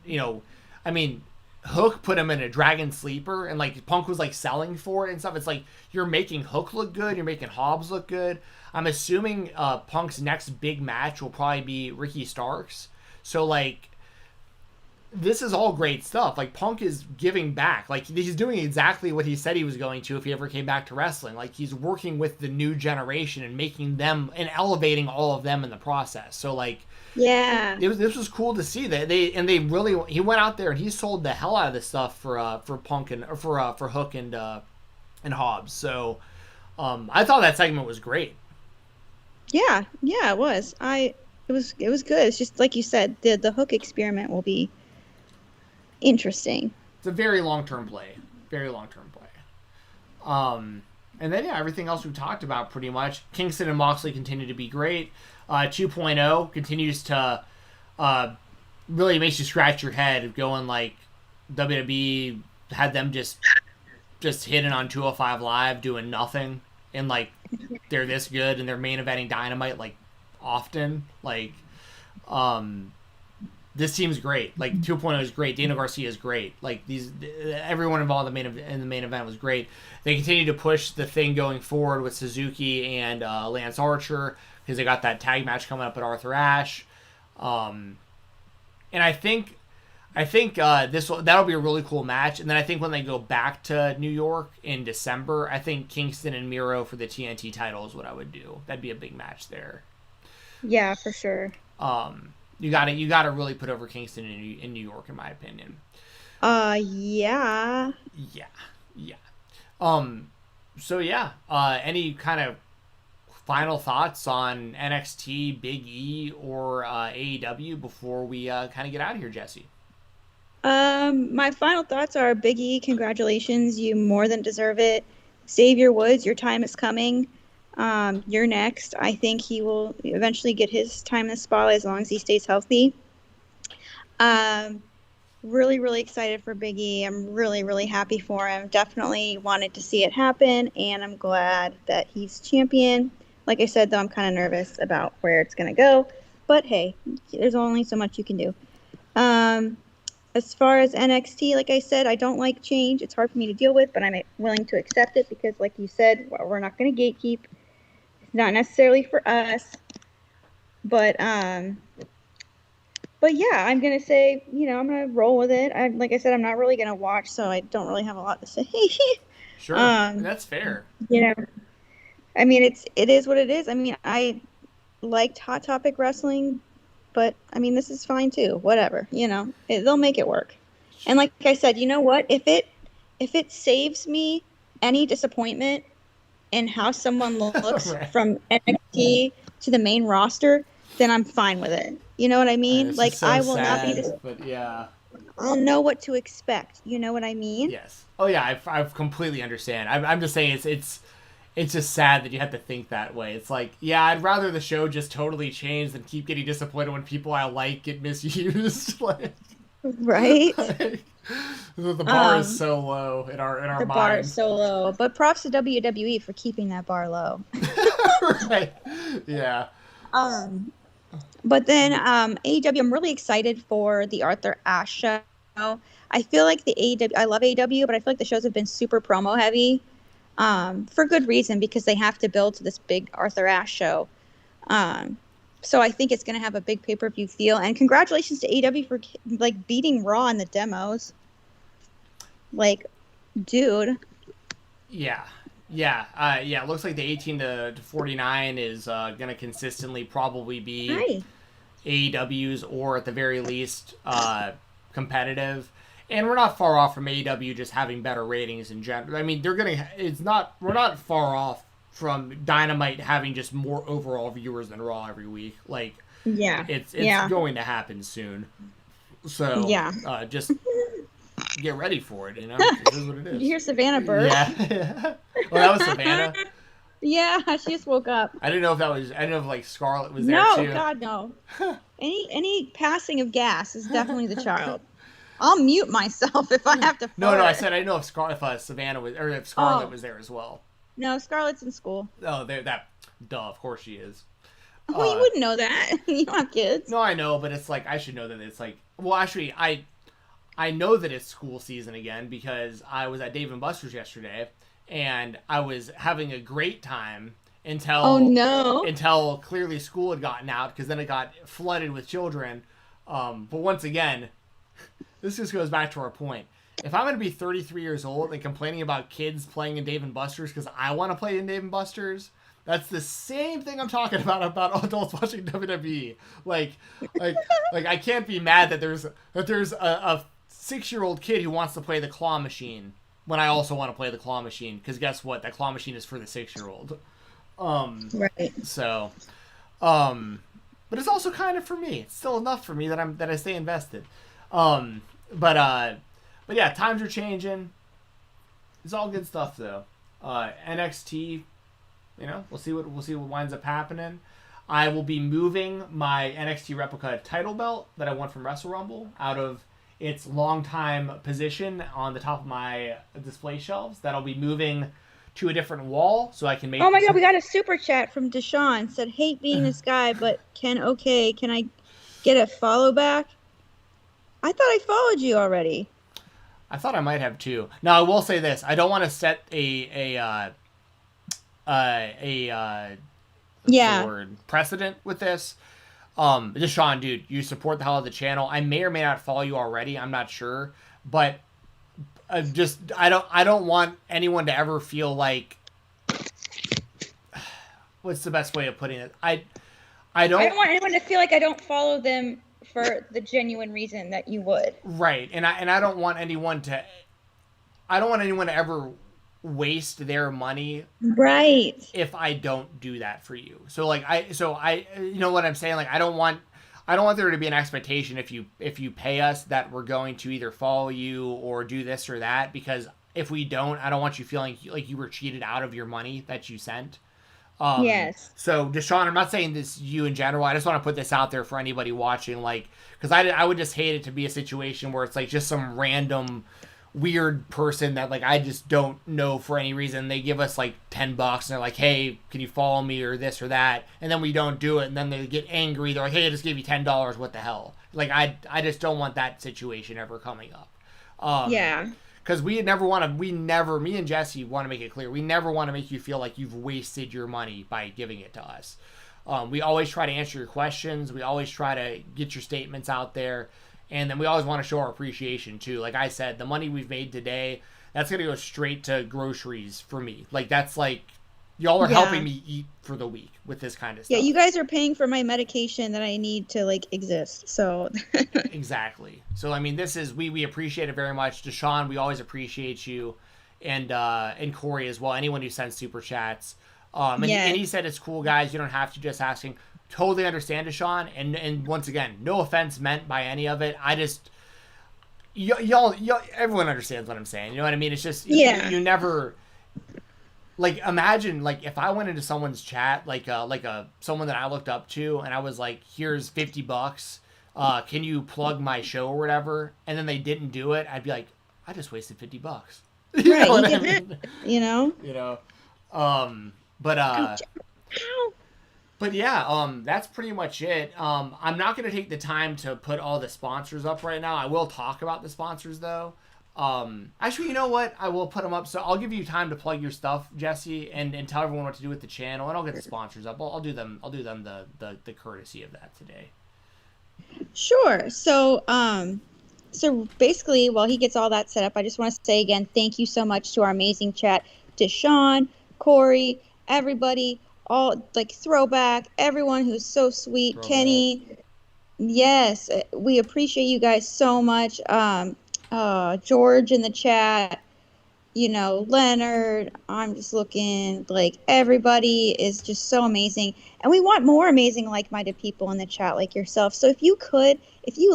S3: I mean. Hook put him in a dragon sleeper, and like Punk was like selling for it and stuff. It's like you're making Hook look good, you're making Hobbs look good. I'm assuming Punk's next big match will probably be Ricky Starks. So like, this is all great stuff. Like, Punk is giving back. Like, he's doing exactly what he said he was going to if he ever came back to wrestling. Like, he's working with the new generation and making them and elevating all of them in the process. So like,
S4: Yeah.
S3: this was cool to see that he went out there and he sold the hell out of this stuff for Punk and for Hook and Hobbs. So I thought that segment was great.
S4: Yeah, it was. It was good. It's just like you said, the Hook experiment will be interesting.
S3: It's a very long-term play. And then everything else we've talked about pretty much. Kingston and Moxley continue to be great. 2.0 continues to really makes you scratch your head going like WWE had them just hitting on 205 Live doing nothing, and like they're this good and they're main eventing Dynamite like often. Like this team's great. Like 2.0 is great. Daniel Garcia is great. Like everyone involved in the main event was great. They continue to push the thing going forward with Suzuki and Lance Archer because they got that tag match coming up at Arthur Ashe. And I think that'll be a really cool match. And then I think when they go back to New York in December, I think Kingston and Miro for the TNT title is what I would do. That'd be a big match there.
S4: Yeah, for sure.
S3: You gotta really put over Kingston in New York, in my opinion.
S4: Yeah.
S3: Yeah. So yeah. Any kind of final thoughts on NXT, Big E, or AEW before we kind of get out of here, Jessi?
S4: My final thoughts are Big E, congratulations. You more than deserve it. Xavier Woods, your time is coming. You're next. I think he will eventually get his time in the spotlight as long as he stays healthy. Really, really excited for Big E. I'm really, really happy for him. Definitely wanted to see it happen, and I'm glad that he's champion. Like I said, though, I'm kind of nervous about where it's going to go. But hey, there's only so much you can do. As far as NXT, like I said, I don't like change. It's hard for me to deal with, but I'm willing to accept it because, like you said, we're not going to gatekeep. It's not necessarily for us. But yeah, I'm going to say, I'm going to roll with it. Like I said, I'm not really going to watch, so I don't really have a lot to say.
S3: Sure, that's fair.
S4: I mean, it is what it is. I mean, I liked Hot Topic Wrestling, but I mean, this is fine too. Whatever, they'll make it work. And like I said, you know what? If it saves me any disappointment in how someone looks
S3: Right.
S4: from NXT to the main roster, then I'm fine with it. You know what I mean?
S3: Like, so
S4: I will
S3: sad,
S4: not be.
S3: But yeah.
S4: I'll know what to expect. You know what I mean?
S3: Yes. Oh yeah, I completely understand. I'm just saying it's just sad that you have to think that way. It's like, yeah, I'd rather the show just totally change than keep getting disappointed when people I like get misused. Like,
S4: right?
S3: The bar is so low in our
S4: The
S3: mind.
S4: bar is so low. But props to WWE for keeping that bar low.
S3: Right. Yeah.
S4: But then AEW, I'm really excited for the Arthur Ashe show. I feel like the AEW, I love AEW, but I feel like the shows have been super promo heavy. For good reason, because they have to build to this big Arthur Ashe show. So I think it's going to have a big pay-per-view feel. And congratulations to AEW for like beating Raw in the demos. Like, dude.
S3: Yeah. It looks like the 18 to 49 is going to consistently probably be AEW's, or at the very least competitive. And we're not far off from AEW just having better ratings in general. I mean, we're not far off from Dynamite having just more overall viewers than Raw every week. Like, it's going to happen soon. So, just get ready for it, This is what it is.
S4: Did you hear Savannah burp?
S3: Yeah. Well, that was Savannah?
S4: Yeah, she just woke up.
S3: I didn't know if like Scarlett was there too.
S4: No, God, no. Any passing of gas is definitely the child. I'll mute myself if I have to.
S3: No, I said I didn't know if Savannah was, or if Scarlett was there as well.
S4: No, Scarlett's in school.
S3: Oh, of course she is.
S4: Well, you wouldn't know that. You don't have kids.
S3: No, I know, but it's like I should know that it's like. Well, actually, I know that it's school season again because I was at Dave & Buster's yesterday, and I was having a great time until clearly school had gotten out, because then it got flooded with children. But once again, this just goes back to our point. If I'm going to be 33 years old and complaining about kids playing in Dave & Buster's because I want to play in Dave & Buster's, that's the same thing I'm talking about adults watching WWE. Like I can't be mad that there's a 6-year-old kid who wants to play the claw machine when I also want to play the claw machine, because guess what? That claw machine is for the 6-year-old.
S4: Right.
S3: So, but it's also kind of for me. It's still enough for me that I stay invested. But yeah, times are changing. It's all good stuff though. NXT, we'll see what winds up happening. I will be moving my NXT replica title belt that I won from Wrestle Rumble out of its longtime position on the top of my display shelves. That'll be moving to a different wall so I can make.
S4: Oh my God, we got a super chat from Deshaun. Said, "Hate being this guy, but can I get a follow back?" I thought I followed you already.
S3: I thought I might have too. Now I will say this: I don't want to set precedent with this. Deshaun, dude, you support the hell of the channel. I may or may not follow you already. I'm not sure, but I don't want anyone to ever feel like. What's the best way of putting it? I don't want
S4: anyone to feel like I don't follow them for the genuine reason that you would.
S3: Right. And I don't want anyone to ever waste their money.
S4: Right.
S3: If I don't do that for you. So I you know what I'm saying? Like I don't want there to be an expectation if you pay us that we're going to either follow you or do this or that, because if we don't, I don't want you feeling like you were cheated out of your money that you sent.
S4: Yes.
S3: So, Deshaun, I'm not saying this you in general. I just want to put this out there for anybody watching, because I would just hate it to be a situation where it's like just some random weird person that I just don't know for any reason. They give us $10 and they're like, "Hey, can you follow me?" or this or that, and then we don't do it, and then they get angry. They're like, "Hey, I just gave you $10. What the hell?" I just don't want that situation ever coming up.
S4: Yeah.
S3: Because me and Jessi want to make it clear, we never want to make you feel like you've wasted your money by giving it to us. We always try to answer your questions. We always try to get your statements out there. And then we always want to show our appreciation too. Like I said, the money we've made today, that's going to go straight to groceries for me. Y'all are helping me eat for the week with this kind of stuff.
S4: Yeah, you guys are paying for my medication that I need to exist. So
S3: exactly. So I mean, this is we appreciate it very much. Deshaun, we always appreciate you, and Corey as well. Anyone who sends super chats. And he said it's cool, guys. You don't have to, just asking. Totally understand, Deshaun. And once again, no offense meant by any of it. I just y'all everyone understands what I'm saying. You know what I mean? It's just you never. Imagine if I went into someone's chat, someone that I looked up to, and I was like, "Here's $50. Can you plug my show or whatever?" And then they didn't do it. I'd be like, "I just wasted $50." You know what I mean? But yeah, that's pretty much it. I'm not gonna take the time to put all the sponsors up right now. I will talk about the sponsors though. Actually, you know what? I will put them up. So I'll give you time to plug your stuff, Jessi, and tell everyone what to do with the channel, and I'll get the sponsors up. I'll do them the courtesy of that today.
S4: Sure. So basically, while he gets all that set up, I just want to say again, thank you so much to our amazing chat, Deshaun, Corey, everybody, all Throwback, everyone who's so sweet, Throwback. Kenny. Yes, we appreciate you guys so much. George in the chat, Leonard, I'm just looking, everybody is just so amazing. And we want more amazing, like-minded people in the chat like yourself. So if you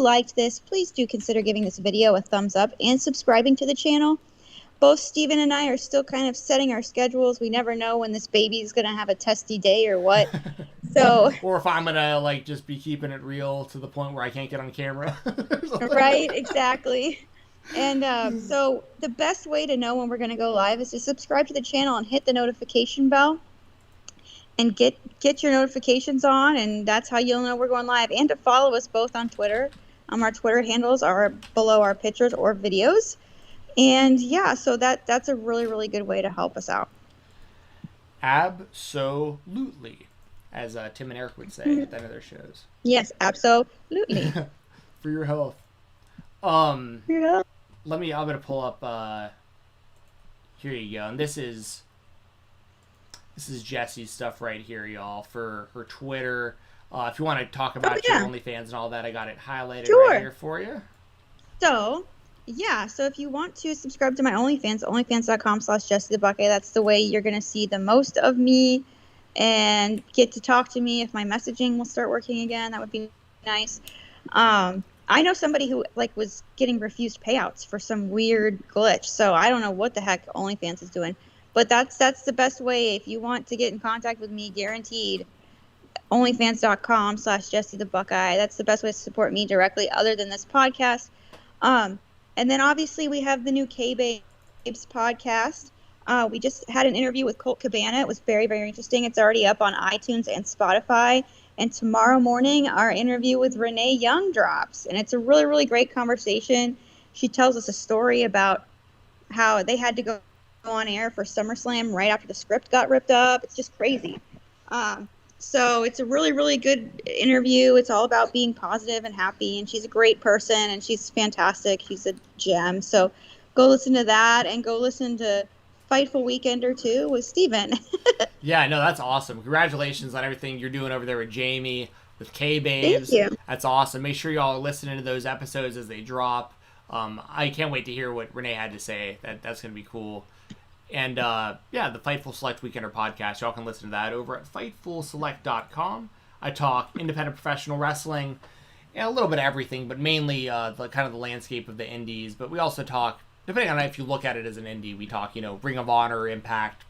S4: liked this, please do consider giving this video a thumbs up and subscribing to the channel. Both Steven and I are still kind of setting our schedules. We never know when this baby's going to have a testy day or what. So,
S3: or if I'm going to just be keeping it real to the point where I can't get on camera.
S4: Right, exactly. And so the best way to know when we're going to go live is to subscribe to the channel and hit the notification bell and get your notifications on, and that's how you'll know we're going live. And to follow us both on Twitter. Our Twitter handles are below our pictures or videos. And yeah, so that's a really, really good way to help us out.
S3: Absolutely, as Tim and Eric would say at the end of their shows.
S4: Yes, absolutely.
S3: For your health.
S4: Yeah.
S3: I'm gonna pull up here you go. And this is Jessi's stuff right here, y'all, for her Twitter. If you want to talk about your OnlyFans and all that, I got it highlighted right here for you.
S4: So if you want to subscribe to my OnlyFans, onlyfans.com/JessiTheBuckeye, that's the way you're going to see the most of me and get to talk to me if my messaging will start working again. That would be nice. I know somebody who was getting refused payouts for some weird glitch, so I don't know what the heck OnlyFans is doing. But that's the best way if you want to get in contact with me, guaranteed. onlyfans.com/JessiTheBuckeye. That's the best way to support me directly other than this podcast. And then obviously we have the new K-Babes podcast. We just had an interview with Colt Cabana. It was very, very interesting. It's already up on iTunes and Spotify. And tomorrow morning, our interview with Renee Young drops. And it's a really, really great conversation. She tells us a story about how they had to go on air for SummerSlam right after the script got ripped up. It's just crazy. So it's a really, really good interview. It's all about being positive and happy, and she's a great person, and she's fantastic. She's a gem. So go listen to that, and go listen to Fightful Weekender too with Steven.
S3: Yeah, no, that's awesome. Congratulations on everything you're doing over there with Jamie, with K-Babes.
S4: Thank you.
S3: That's awesome. Make sure y'all are listening to those episodes as they drop. I can't wait to hear what Renee had to say. That's going to be cool. And, the Fightful Select Weekender podcast, y'all can listen to that over at FightfulSelect.com. I talk independent professional wrestling and a little bit of everything, but mainly the kind of the landscape of the indies. But we also talk, depending on if you look at it as an indie, we talk, Ring of Honor, Impact,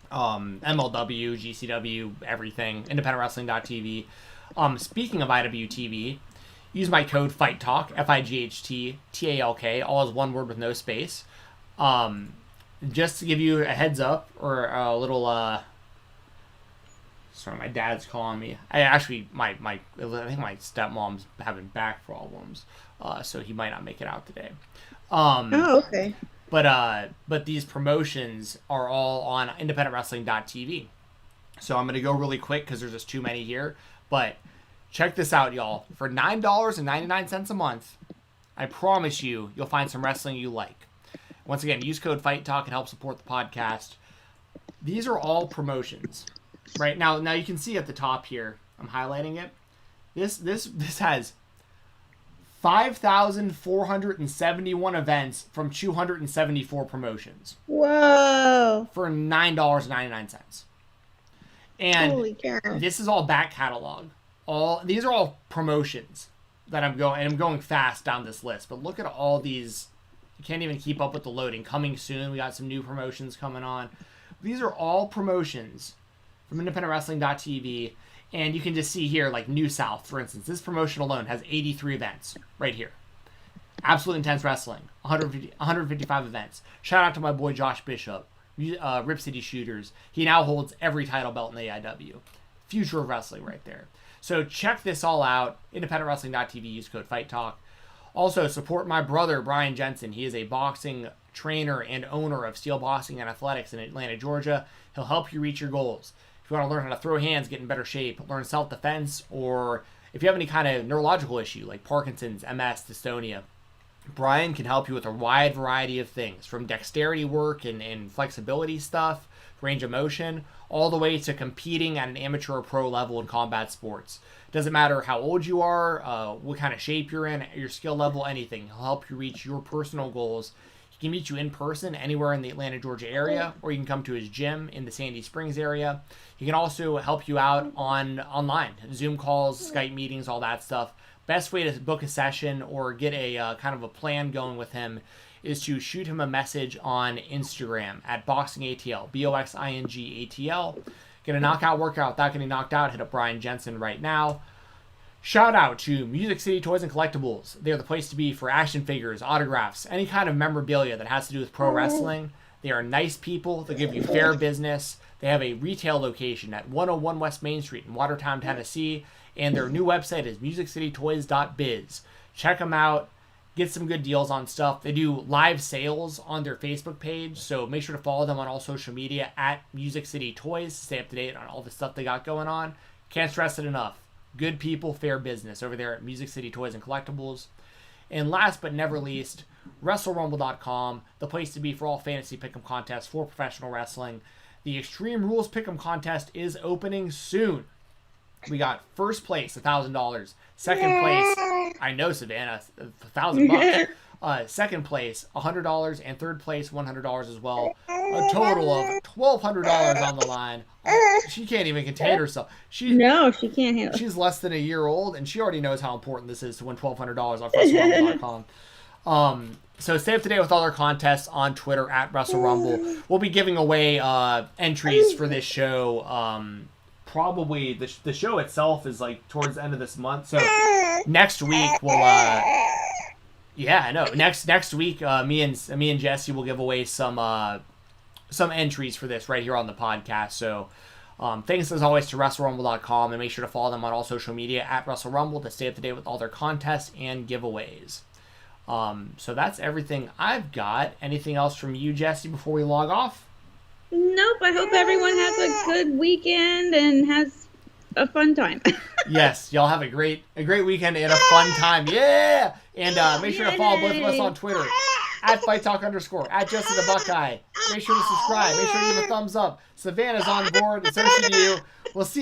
S3: MLW, GCW, everything, independentwrestling.tv. Speaking of IWTV, use my code FIGHTTALK, FIGHTTALK, all is one word with no space. Just to give you a heads up, or a little, sorry, my dad's calling me. I think my stepmom's having back problems, so he might not make it out today.
S4: Okay.
S3: But these promotions are all on independentwrestling.tv. So I'm going to go really quick because there's just too many here. But check this out, y'all. For $9.99 a month, I promise you'll find some wrestling you like. Once again, use code FIGHTTALK and help support the podcast. These are all promotions. Right now you can see at the top here, I'm highlighting it. This has 5,471 events from 274 promotions.
S4: Whoa.
S3: For $9.99. And
S4: holy cow.
S3: This is all back catalog. These are all promotions that I'm going fast down this list. But look at all these. You can't even keep up with the loading. Coming soon, we got some new promotions coming on. These are all promotions from independentwrestling.tv, and you can just see here, like New South, for instance. This promotion alone has 83 events right here. Absolute Intense Wrestling, 155 events. Shout out to my boy Josh Bishop, Rip City Shooters. He now holds every title belt in the AEW. Future of wrestling right there. So check this all out. independentwrestling.tv, use code FIGHTTALK. Also, support my brother, Brian Jensen. He is a boxing trainer and owner of Steel Boxing and Athletics in Atlanta, Georgia. He'll help you reach your goals. If you want to learn how to throw hands, get in better shape, learn self-defense, or if you have any kind of neurological issue like Parkinson's, MS, dystonia, Brian can help you with a wide variety of things, from dexterity work and flexibility stuff, range of motion, all the way to competing at an amateur or pro level in combat sports. Doesn't matter how old you are, what kind of shape you're in, your skill level, anything. He'll help you reach your personal goals. He can meet you in person anywhere in the Atlanta, Georgia area, or you can come to his gym in the Sandy Springs area. He can also help you out online, Zoom calls, Skype meetings, all that stuff. Best way to book a session or get a kind of a plan going with him is to shoot him a message on Instagram at BoxingATL, BoxingATL. Get a knockout workout without getting knocked out. Hit up Brian Jensen right now. Shout out to Music City Toys and Collectibles. They're the place to be for action figures, autographs, any kind of memorabilia that has to do with pro wrestling. They are nice people. They give you fair business. They have a retail location at 101 West Main Street in Watertown, Tennessee. And their new website is musiccitytoys.biz. check them out. Get some good deals on stuff. They do live sales on their Facebook page, so make sure to follow them on all social media at Music City Toys to stay up to date on all the stuff they got going on. Can't stress it enough. Good people, fair business over there at Music City Toys and Collectibles. And last but never least, WrestleRumble.com, the place to be for all fantasy pick'em contests for professional wrestling. The Extreme Rules Pick'em contest is opening soon. We got first place, $1,000. Second place, I know Savannah, $1,000. Second place, $100, and third place, $100 as well. A total of $1,200 on the line. She can't even contain herself.
S4: No, she can't handle it.
S3: She's less than a year old, and she already knows how important this is to win $1,200 off WrestleRumble.com. So stay up to date with all our contests on Twitter at WrestleRumble. We'll be giving away entries for this show. Probably the show itself is like towards the end of this month. So next week we'll yeah, I know. Next week me and Jessi will give away some entries for this right here on the podcast. So thanks as always to WrestleRumble.com, and make sure to follow them on all social media at WrestleRumble to stay up to date with all their contests and giveaways. So that's everything I've got. Anything else from you, Jessi, before we log off?
S4: Nope. I hope everyone has a good weekend and has a fun time.
S3: Yes, y'all have a great weekend and a fun time. Yeah! And make sure to follow both of us on Twitter at FightTalk_, at Jessi the Buckeye. Make sure to subscribe. Make sure to give a thumbs up. Savannah's on board, and so should you. We'll see you